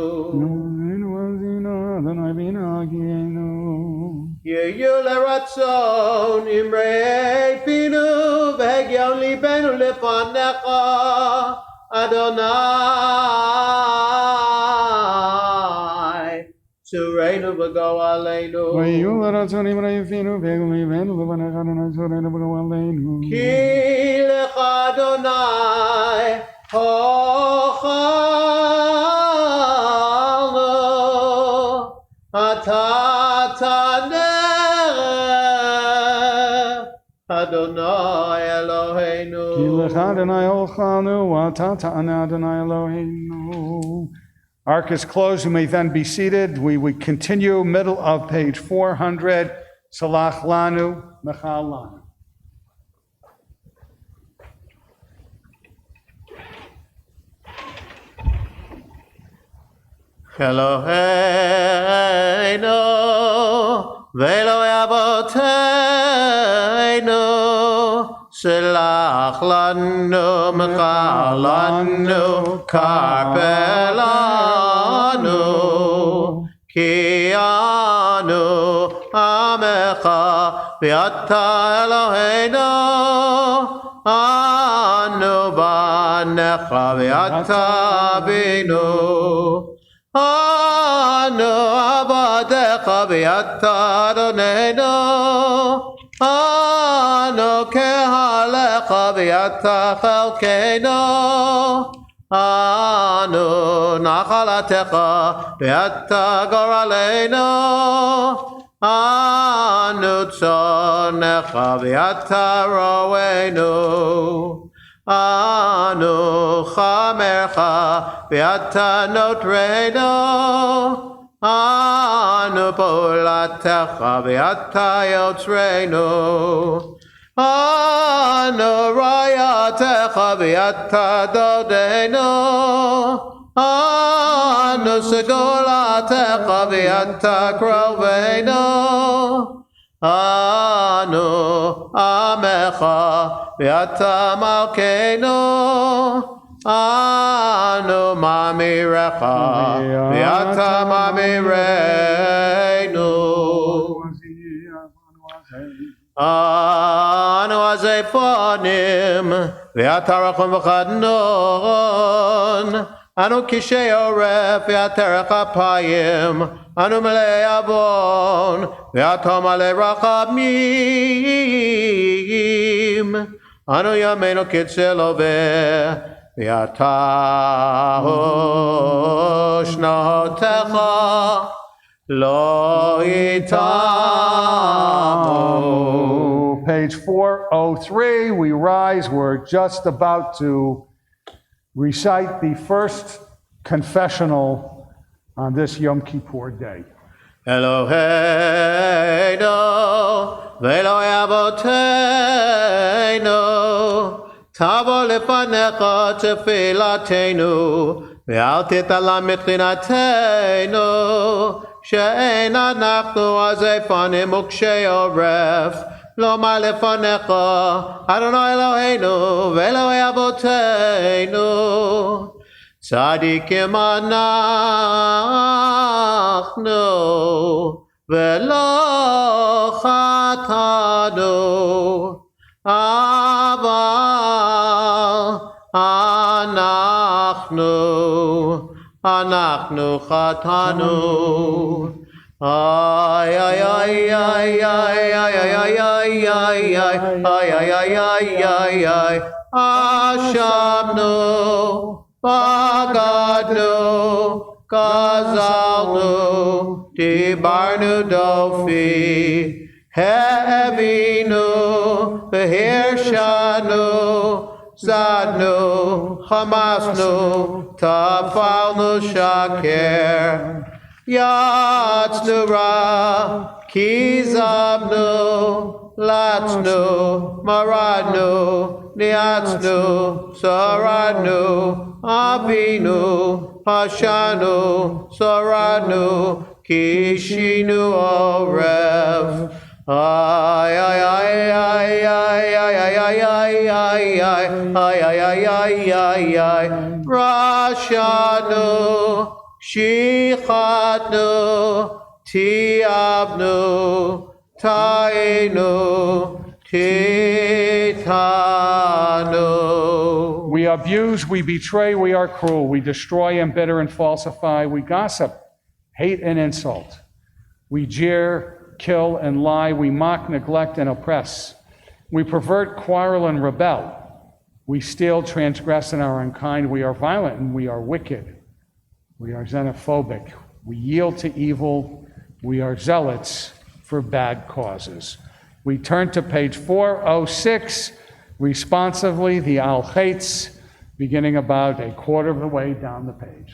Speaker 3: יהיו לרצון אמרי פינו והגיון ליבנו לפניך, אדוני, צורנו בגואלנו.
Speaker 4: ויהיו לרצון אמרי פינו והגיון ליבנו לפניך, אדוני, צורנו בגואלנו.
Speaker 3: כי לך אדוני הוכלנו, אתה תענה אדוני אלוהינו.
Speaker 4: כי לך אדוני הולכנו, אתה תענה אדוני אלוהינו. Ark is closed. You may then be seated. We continue middle of page 400. Salach lanu, mechal lanu.
Speaker 3: אלוהינו ואלוהי אבותינו, סלח לנו, מחל לנו, כפר לנו, כי אנו עמך ואתה אלוהינו, אנו בניך ואתה אבינו. אנו עבדיך ואתה אדוננו, אנו קהלך ואתה חלקנו, אנו נחלתך ואתה גורלנו, אנו צונך ואתה רוענו. אנו חמרך ואתה נוטרנו, אנו פעולתך ואתה יוצרנו, אנו רעייתך ואתה דודנו, אנו סגולתך ואתה קרובנו, אנו עמך ואתה מלכנו, אנו מאמירך ואתה מאמירנו. אנו עזי פנים ואתה רחום וחנון, אנו קשי עורף ואתה רך אפיים, אנו מלאי עוון ואתה מלא רחמים, אנו ימינו כצלובה ואתה הושנותיך לא יתמו.
Speaker 4: Page 403, we rise. We're just about to recite the first confessional on this Yom Kippur day.
Speaker 3: אלוהינו ואלוהי אבותינו, תבוא לפניך תפילתנו, ואל תתעלם מתחינתנו, שאין אנחנו עזי פנים וקשי עורף, לומר לפניך, אדוני אלוהינו ואלוהי אבותינו, צדיקים אנחנו ולא חטאנו, אבל אנחנו חטאנו. ay ay ay ay ay ay ay ay ay ay ay ay ay ay אשמנו, בגדנו, גזלנו, Dibarnu Dofi, He'evinu, V'hirshanu, Zadnu, Hamasnu, Tafalnu Shaker, Yatznu Ra, Kizabnu, Latznu, Maradnu, Niatznu, Saradnu, Avinu, Hashanu, Saradnu, Kishinu Orev. Ay ay ay ay ay ay ay ay ay ay ay ay ay ay ay Rashanu, Shichatnu, Tiabnu, Tainu, Titanu.
Speaker 4: We abuse, we betray, we are cruel, we destroy, embitter, and falsify, we gossip, hate, and insult. We jeer, kill, and lie, we mock, neglect, and oppress. We pervert, quarrel, and rebel. We steal, transgress, and are unkind. We are violent, and we are wicked. We are xenophobic. We yield to evil. We are zealots for bad causes. We turn to page 406, responsively, the Al-Chaitz, beginning about a quarter of the way down the page.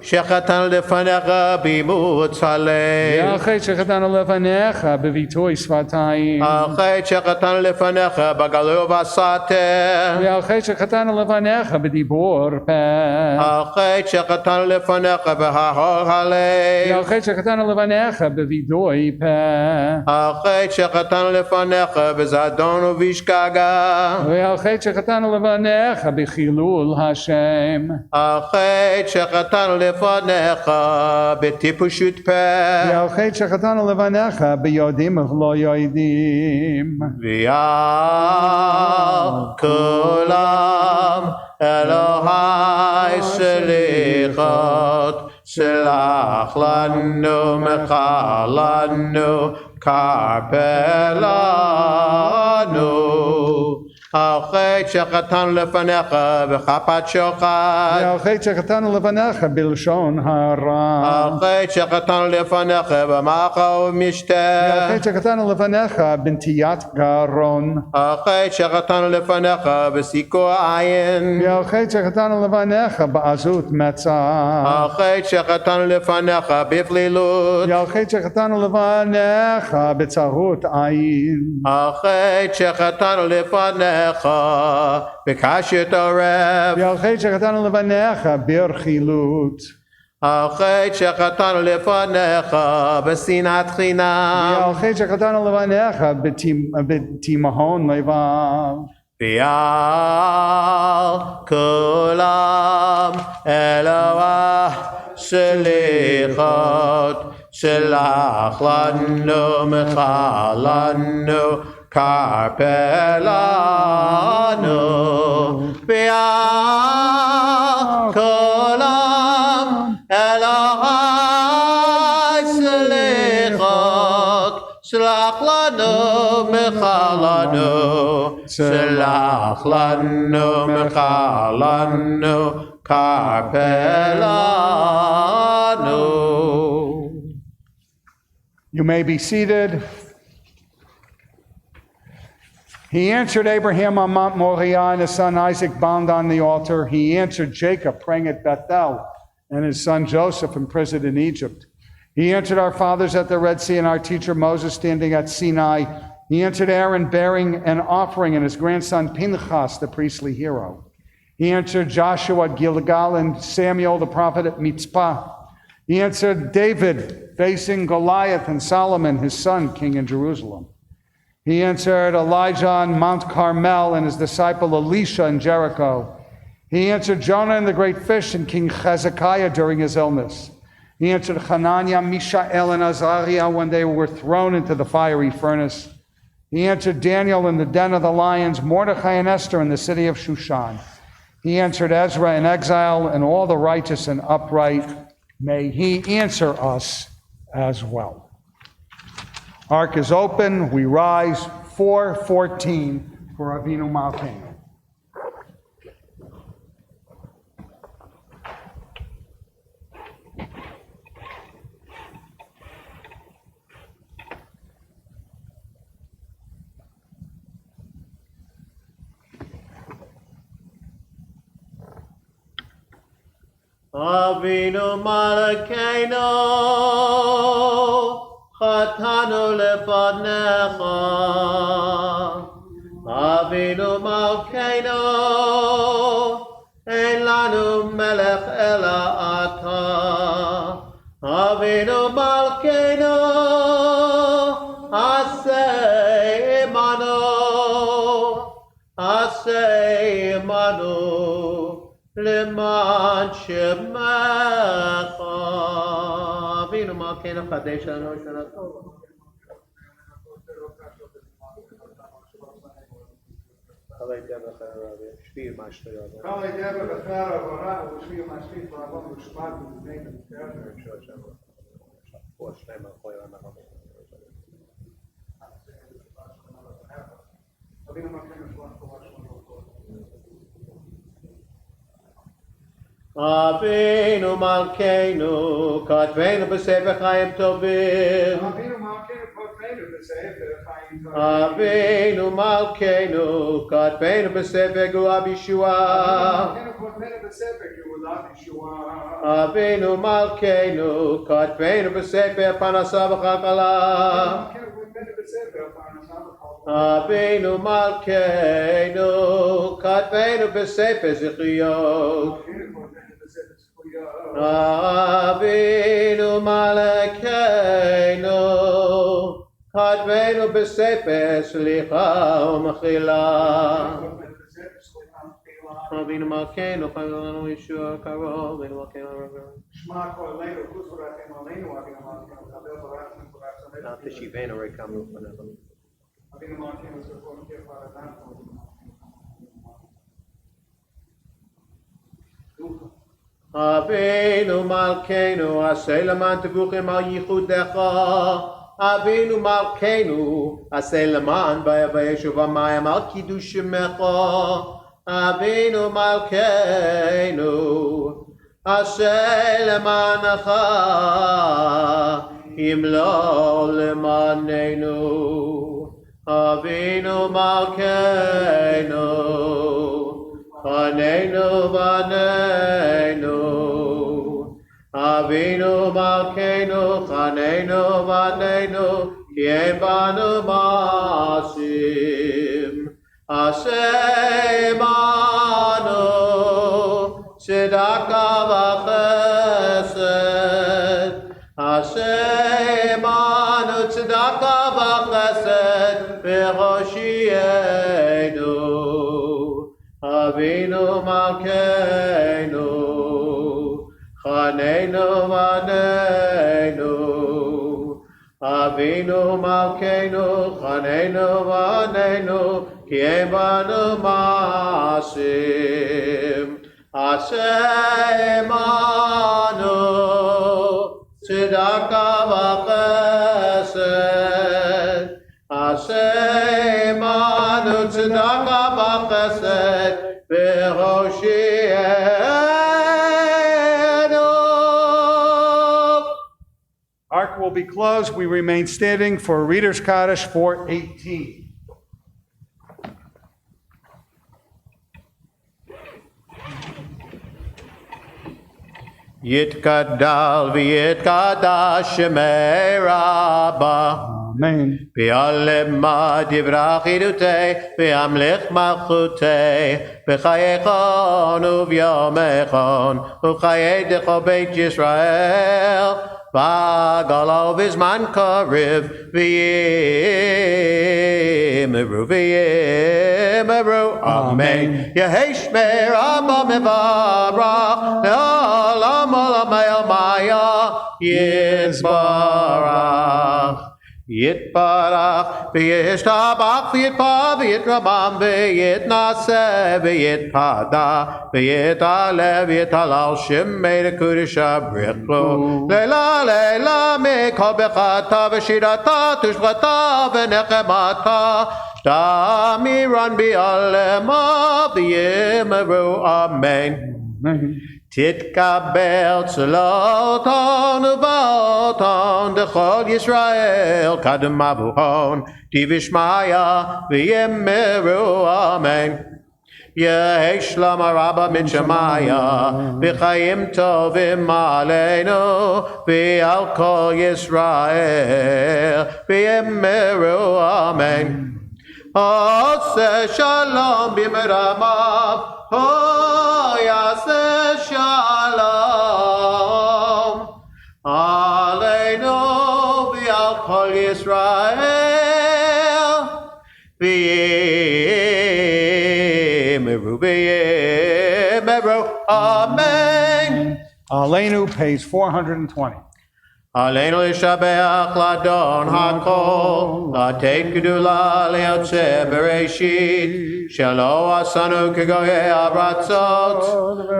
Speaker 3: שחטאנו לפניך באימוץ הלב.
Speaker 4: אחרי שחטאנו לפניך בביטוי שפתיים.
Speaker 3: אחרי שחטאנו לפניך בגלוי ובסתר.
Speaker 4: ואחרי שחטאנו לפניך בדיבור פה.
Speaker 3: אחרי שחטאנו לפניך בהרהור הלב.
Speaker 4: ואחרי שחטאנו לפניך בווידוי פה.
Speaker 3: אחרי שחטאנו לפניך בזדון ובשגגה.
Speaker 4: ואחרי שחטאנו לפניך בחילול השם.
Speaker 3: אחרי שחטאנו לפניך בטיפשות פה.
Speaker 4: ואחרי שחטאנו לפניך ביודעים ולא יודעים.
Speaker 3: ויעל כולם אלוהי סליחות, סלח לנו, מחל לנו, כפר לנו. אחרי שחטאנו לפניך בכפת שוחד.
Speaker 4: ואחרי שחטאנו לפניך בלשון הרע.
Speaker 3: אחרי שחטאנו לפניך במאכל ומשתה.
Speaker 4: ואחרי שחטאנו לפניך בנטיית גרון.
Speaker 3: אחרי שחטאנו לפניך בסיקור עין.
Speaker 4: ואחרי שחטאנו לפניך בעזות מצח.
Speaker 3: אחרי שחטאנו לפניך בפלילות.
Speaker 4: ואחרי שחטאנו לפניך בצרות עין.
Speaker 3: אחרי שחטאנו לפניך בקשת עורף.
Speaker 4: ואחרי שחטאנו לפניך ברכילות.
Speaker 3: אחרי שחטאנו לפניך בשנאת חינם.
Speaker 4: ואחרי שחטאנו לפניך בתימהון לבב.
Speaker 3: ויעל כולם אלוהי סליחות, סלח לנו, מחל לנו, כפר לנו. ויעל כולם אלוהי סליחות, סלח לנו, מחל לנו, סלח לנו, מחל לנו, כפר לנו.
Speaker 4: You may be seated. He answered Abraham on Mount Moriah, and his son Isaac bound on the altar. He answered Jacob, praying at Bethel, and his son Joseph imprisoned in Egypt. He answered our fathers at the Red Sea, and our teacher Moses standing at Sinai. He answered Aaron bearing an offering, and his grandson Pinchas, the priestly hero. He answered Joshua at Gilgal, and Samuel the prophet at Mitzpah. He answered David facing Goliath, and Solomon his son king in Jerusalem. He answered Elijah on Mount Carmel, and his disciple Elisha in Jericho. He answered Jonah in the great fish, and King Hezekiah during his illness. He answered Hananiah, Mishael, and Azariah when they were thrown into the fiery furnace. He answered Daniel in the den of the lions, Mordecai and Esther in the city of Shushan. He answered Ezra in exile, and all the righteous and upright. May he answer us as well. Ark is open. We rise 4:14 for Avinu Malkeinu.
Speaker 3: Avinu Malkeinu, Chatanu Lefanecha. Avinu Malkeinu, Ein lanu melech ela ata. Avinu Malkeinu, Aseh imanu, Leman Shemecha. Avinu Malkeinu, Chadesh lanu Shana Tova. Avinu Malkeinu, Katvenu b'Sefer Chaim Tovim. Avinu Malkeinu, Katvenu b'Sefer Gula B'Yeshua. Avinu Malkeinu, Katvenu b'Sefer Parnasa V'Chalkala. Avinu Malkeinu, Katvenu b'Sefer Zichiyot. Avinu Malkeinu, Katvenu b'Sefer Slicha u'Mechila. Avinu Malkeinu, Chaylanu Yeshua Karol, Avinu Malkeinu Rav. Teshivenu Rekamnu Panecha. Avinu Malkeinu, Aseh leman tevuchim al yichudecha. Avinu Malkeinu, Aseh leman vayeshu v'mayim al kiddush shemecha. Avinu Malkeinu, Aseh lemancha, im lo lemanenu. Avinu Malkeinu, Chanenu v'aneinu. Avinu Malkeinu, Chanenu v'aneinu, ki ein banu maasim. Aseh imanu, tzedaka v'chesed. Aseh imanu, tzedaka v'chesed, v'choshienu. Avinu Malkeinu, Chanenu v'aneinu. Avinu Malkeinu, Chanenu v'aneinu, ki ein banu maasim. Aseh imanu, tzedaka v'chesed. Aseh imanu, tzedaka v'chesed, v'choshienu.
Speaker 4: Ark will be closed. We remain standing for Reader's Kaddish 418.
Speaker 3: Yitkadal v'yitkadash shemei Rabbah.
Speaker 4: Amen.
Speaker 3: V'yalema divrach idutei, v'yamlich malchutei, v'chayechon uvyomechon, v'chayedecho beit Yisrael, v'agalo v'zman kariv, v'yimeru, Amen. Yehesh me Rabba mevarach, le'olam olamei omaya, Yisbarach. Yitbarach, v'yishtabach, v'yitpa, v'yitramam, v'yitnaseh, v'yitpada, v'yitale, v'yitalal, shemei l'kudish abrichlo, leila, leila, mikol bechata, v'shirata, tushbata, v'nechemata, tamiran bi'alema, v'yimeru, Amen.
Speaker 4: Amen.
Speaker 3: Titkabel tzloton uvoton dechol Yisrael kadem avuhon tivishmaya v'yemeru, Amen. יהי שלום הרבה מן שמיה, וחיים טובים עלינו, ועל כל ישראל, ויאמרו אמן. עושה שלום במרמיו, יעשה שלום עלינו ועל כל ישראל, ויאמרו אמן.
Speaker 4: Aleinu, page 420.
Speaker 3: עלינו לשבח לאדון הכל, לתת גדולה ליוצא בראשית, שלא עשנו כגויי ארצות,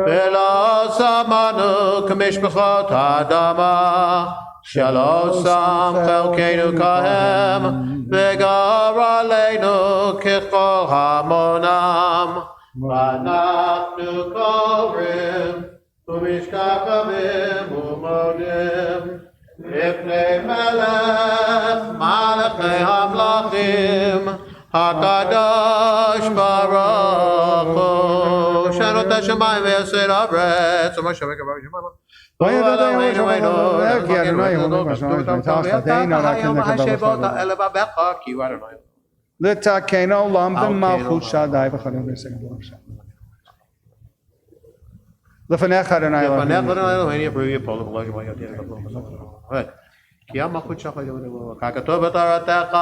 Speaker 3: ולא שמנו כמשפחות האדמה, שלא שם חלקנו כהם, וגר עלינו ככל המונם. ואנחנו קוראים ומשתחווים ומודים לפני מלכי המלכים, הקדוש ברוך הוא, שנות השמיים ויסד הארץ, ומה שווה כבר בשמיים.
Speaker 4: לתקן עולם במלכות שדי וכדומה בסגל עכשיו. לפניך אדוני
Speaker 3: כי המלכות שלך ככתוב בתורתך,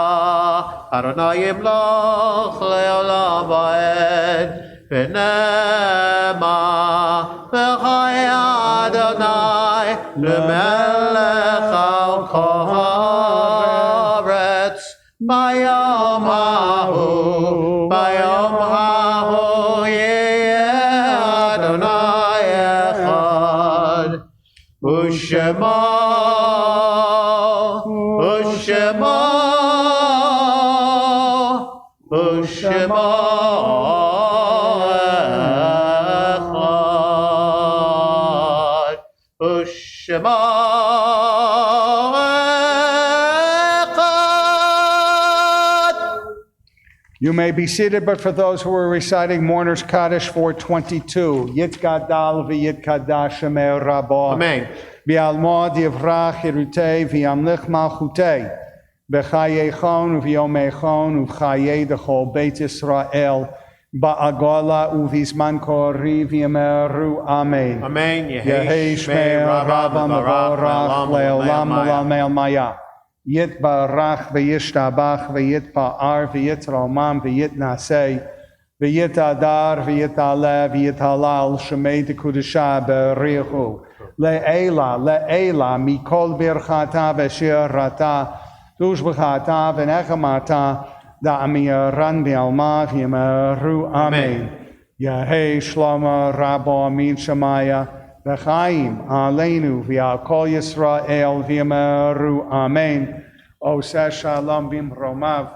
Speaker 3: אדוני ימלוך לעולם ועד, ונאמר וחיי אדוני למלך על כל הארץ. ביום ההוא יהיה אדוני אחד, ושמו
Speaker 4: You may be seated, but for those who are reciting Mourner's Kaddish 422, Yitgadal v'yitkadash Shemei Rabo.
Speaker 3: Amen.
Speaker 4: V'almod yivrach yirutei v'yamlich malchutei. B'chayechon u'v'yomechon u'v'chayei d'chol Beit Yisrael. Ba'agola u'v'zman kori v'yameru Amen.
Speaker 3: Amen.
Speaker 4: Yehi Shmei Rabba Mevorach le'olam u'lamei maya. Yitbarach v'yishtabach v'yitpa'ar v'yitromam v'yitnasei v'yitadar v'yitaleh v'yitalal shemei dekudesha b'richu le'ela mikol birchata v'shirata tushbechata v'nechamata da'amiran v'alma v'yameru Amen. Yehei Shlomo Rabbo Amin Shemaya V'chaim aleinu v'al kol Yisrael v'yameru Amen. Oseh shalom b'mromav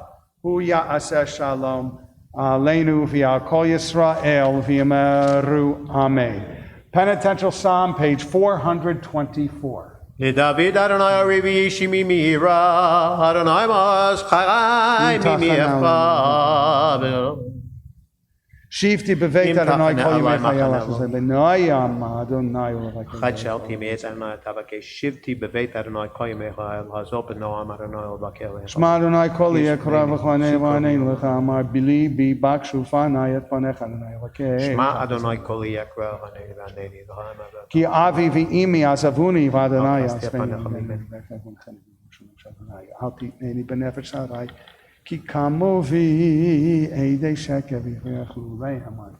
Speaker 4: hu ya'aseh shalom aleinu v'al kol Yisrael v'yameru Amen. Penitential Psalm, page 424.
Speaker 3: לדוד אדוני אוריבי אישי ממירה, אדוני מעוז חיי ממיפה.
Speaker 4: Shifti beveit Adonai kol yimei chayalach zeh b'noyam Adonai u'levakei.
Speaker 3: חד שאלתי מעץ אדוני תבקש שבתי בבית אדוני כל ימי חיי לעזוב בנועם אדוני ולבקר.
Speaker 4: Shema Adonai kol yekra v'chonei v'anein lecha amar bili bi bakshu fanai et panecha Adonai elokei.
Speaker 3: שמע אדוני כל יקרא וענני לחיים.
Speaker 4: Ki avi v'imi azavuni v'Adonai
Speaker 3: asveni.
Speaker 4: Al titneni b'nefesh harai. Ki kamovi eidei sheker v'yichlu le'hamar.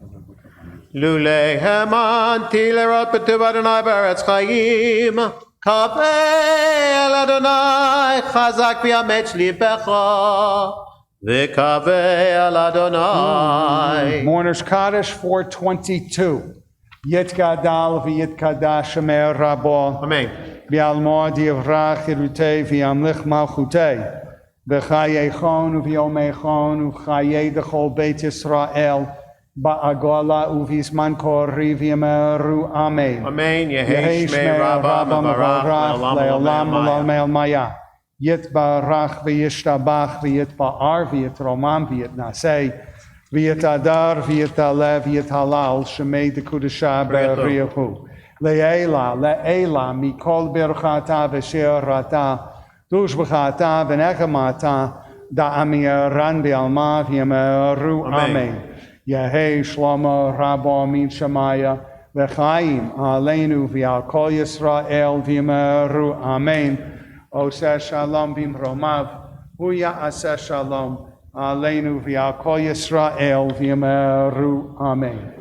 Speaker 3: לולי האמנתי לראות בטוב אדוני בארץ חיים, קווה אל אדוני חזק ויאמץ ליבך, וקווה אל אדוני.
Speaker 4: Mourner's Kaddish 422. Yitgadal v'yitkadash Shemei Rabo.
Speaker 3: אמן.
Speaker 4: V'almod yivrach yirutei v'yamlich malchutei. V'chayechon u'v'yomechon u'chayei d'chol Beit Yisrael. Ba'agola u'v'zman kori v'yameru Amen.
Speaker 3: אמן. יהי שמי רבה מברך לעולם
Speaker 4: u'lamei maya. Yitbarach v'yishtabach v'yitpa'ar v'yitromam v'yitnasei. v'yitadar, v'yitalev, v'yitalal, shemei dekudasha b'riyahu. Le'ela, mikol birchata v'she'arata, dush b'chata v'nechamata, da'amiran b'alma v'yameru amen. Yehei shlomo rabo min shemaya, v'chaim aleinu v'al kol Yisrael v'yameru amen. Oseh shalom b'mromav, huya aseh shalom, aleinu v'al kol Yisrael v'yameru amen.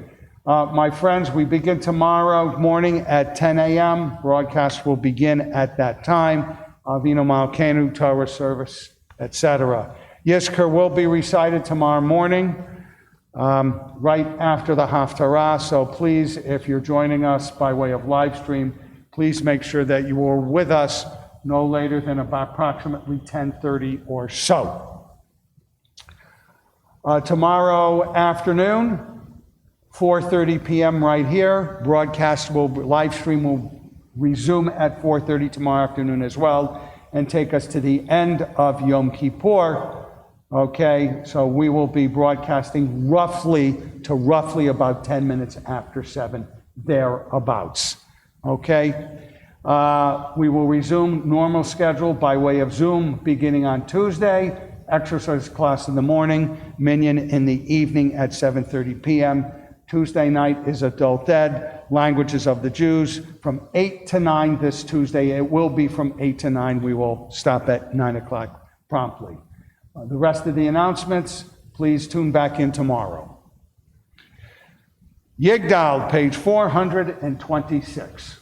Speaker 4: My friends, we begin tomorrow morning at 10 a.m. Broadcast will begin at that time. Avinu Malkeinu, Torah service, etc. Yizkor will be recited tomorrow morning, right after the Haftarah. So please, if you're joining us by way of live stream, please make sure that you are with us no later than about approximately 10:30 or so. Tomorrow afternoon, 4:30 p.m. right here. Live stream will resume at 4:30 tomorrow afternoon as well and take us to the end of Yom Kippur. Okay, so we will be broadcasting roughly about 10 minutes after 7, thereabouts. Okay, we will resume normal schedule by way of Zoom beginning on Tuesday. Exercise class in the morning, minyan in the evening at 7:30 p.m. Tuesday night is Adult Ed, Languages of the Jews, from 8 to 9 this Tuesday. It will be from 8 to 9. We will stop at 9 o'clock promptly. The rest of the announcements, please tune back in tomorrow. Yigdal, page 426.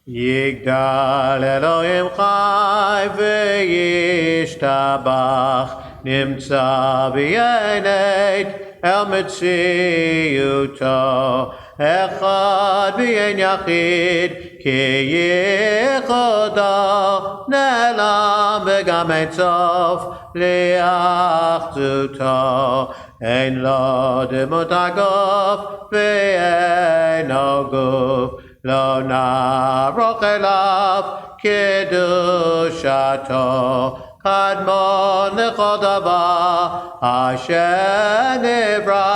Speaker 3: Yigdal Elohim chai v'yishtabach nimtza b'yenet El Metziuto Echad V'yen Yachid Ki Yichodo Ne'elam V'gam Ein Sof Li'achzuto Ein Lo Demut Haguf V'eino Guf Lo Naroch Elav Kedushato Kadmon lechol davar asher nivra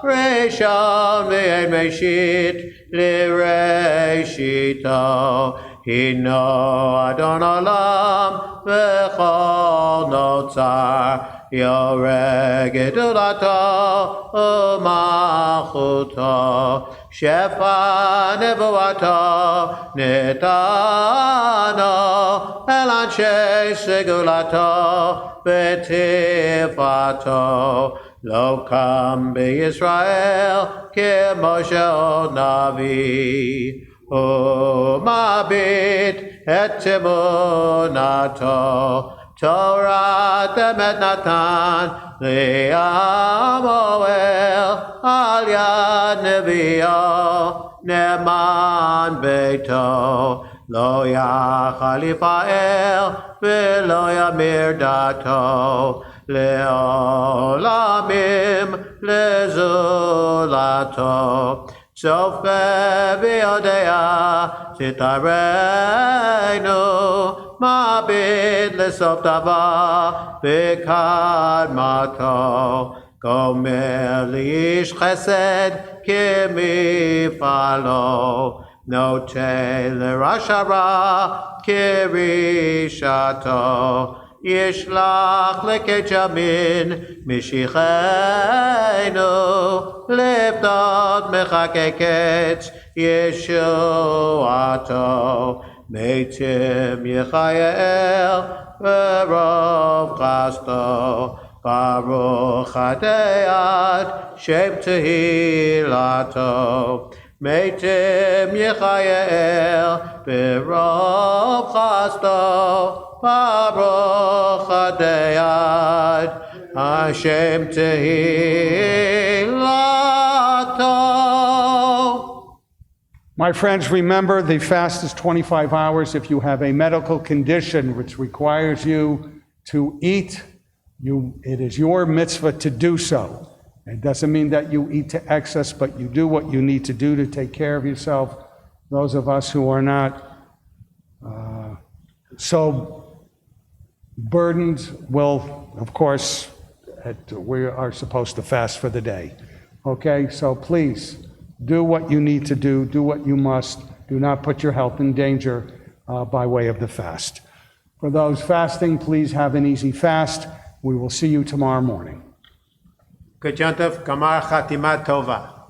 Speaker 3: rishon v'ein reshit l'reshito hino adon olam v'chol notzar yoreh gedulato u'malchuto shefa nevuato netano el anshe segulato v'tifato lo kam b'Yisrael k'Moshe navi u'mabit et emunato Torah temet natan li'amoel al yad nevi'o neman beito lo yachal yifa'el v'lo yamir dato le'olamim lezulato Sofe v'yodea titarenu mabit lesof davar v'kadmato gomer li'ish chesed kimifalo note l'rasha ra kirishato Yishlach lekechamin mishichenu liftot mechakeket Yeshuato meitim Yechael v'rov chasto Baruch Adayat Shem Tehilato meitim Yechael v'rov chasto Baruch Adayat Hashem Tehilato.
Speaker 4: My friends, remember the fast is 25 hours. If you have a medical condition which requires you to eat, it is your mitzvah to do so. It doesn't mean that you eat to excess, but you do what you need to do to take care of yourself. Those of us who are not so burdened will, of course, we are supposed to fast for the day. Okay, so please do what you need to do what you must. Do not put your health in danger by way of the fast. For those fasting, please have an easy fast. We will see you tomorrow morning.
Speaker 3: Good Yom Tov, Gamar Chatima Tova.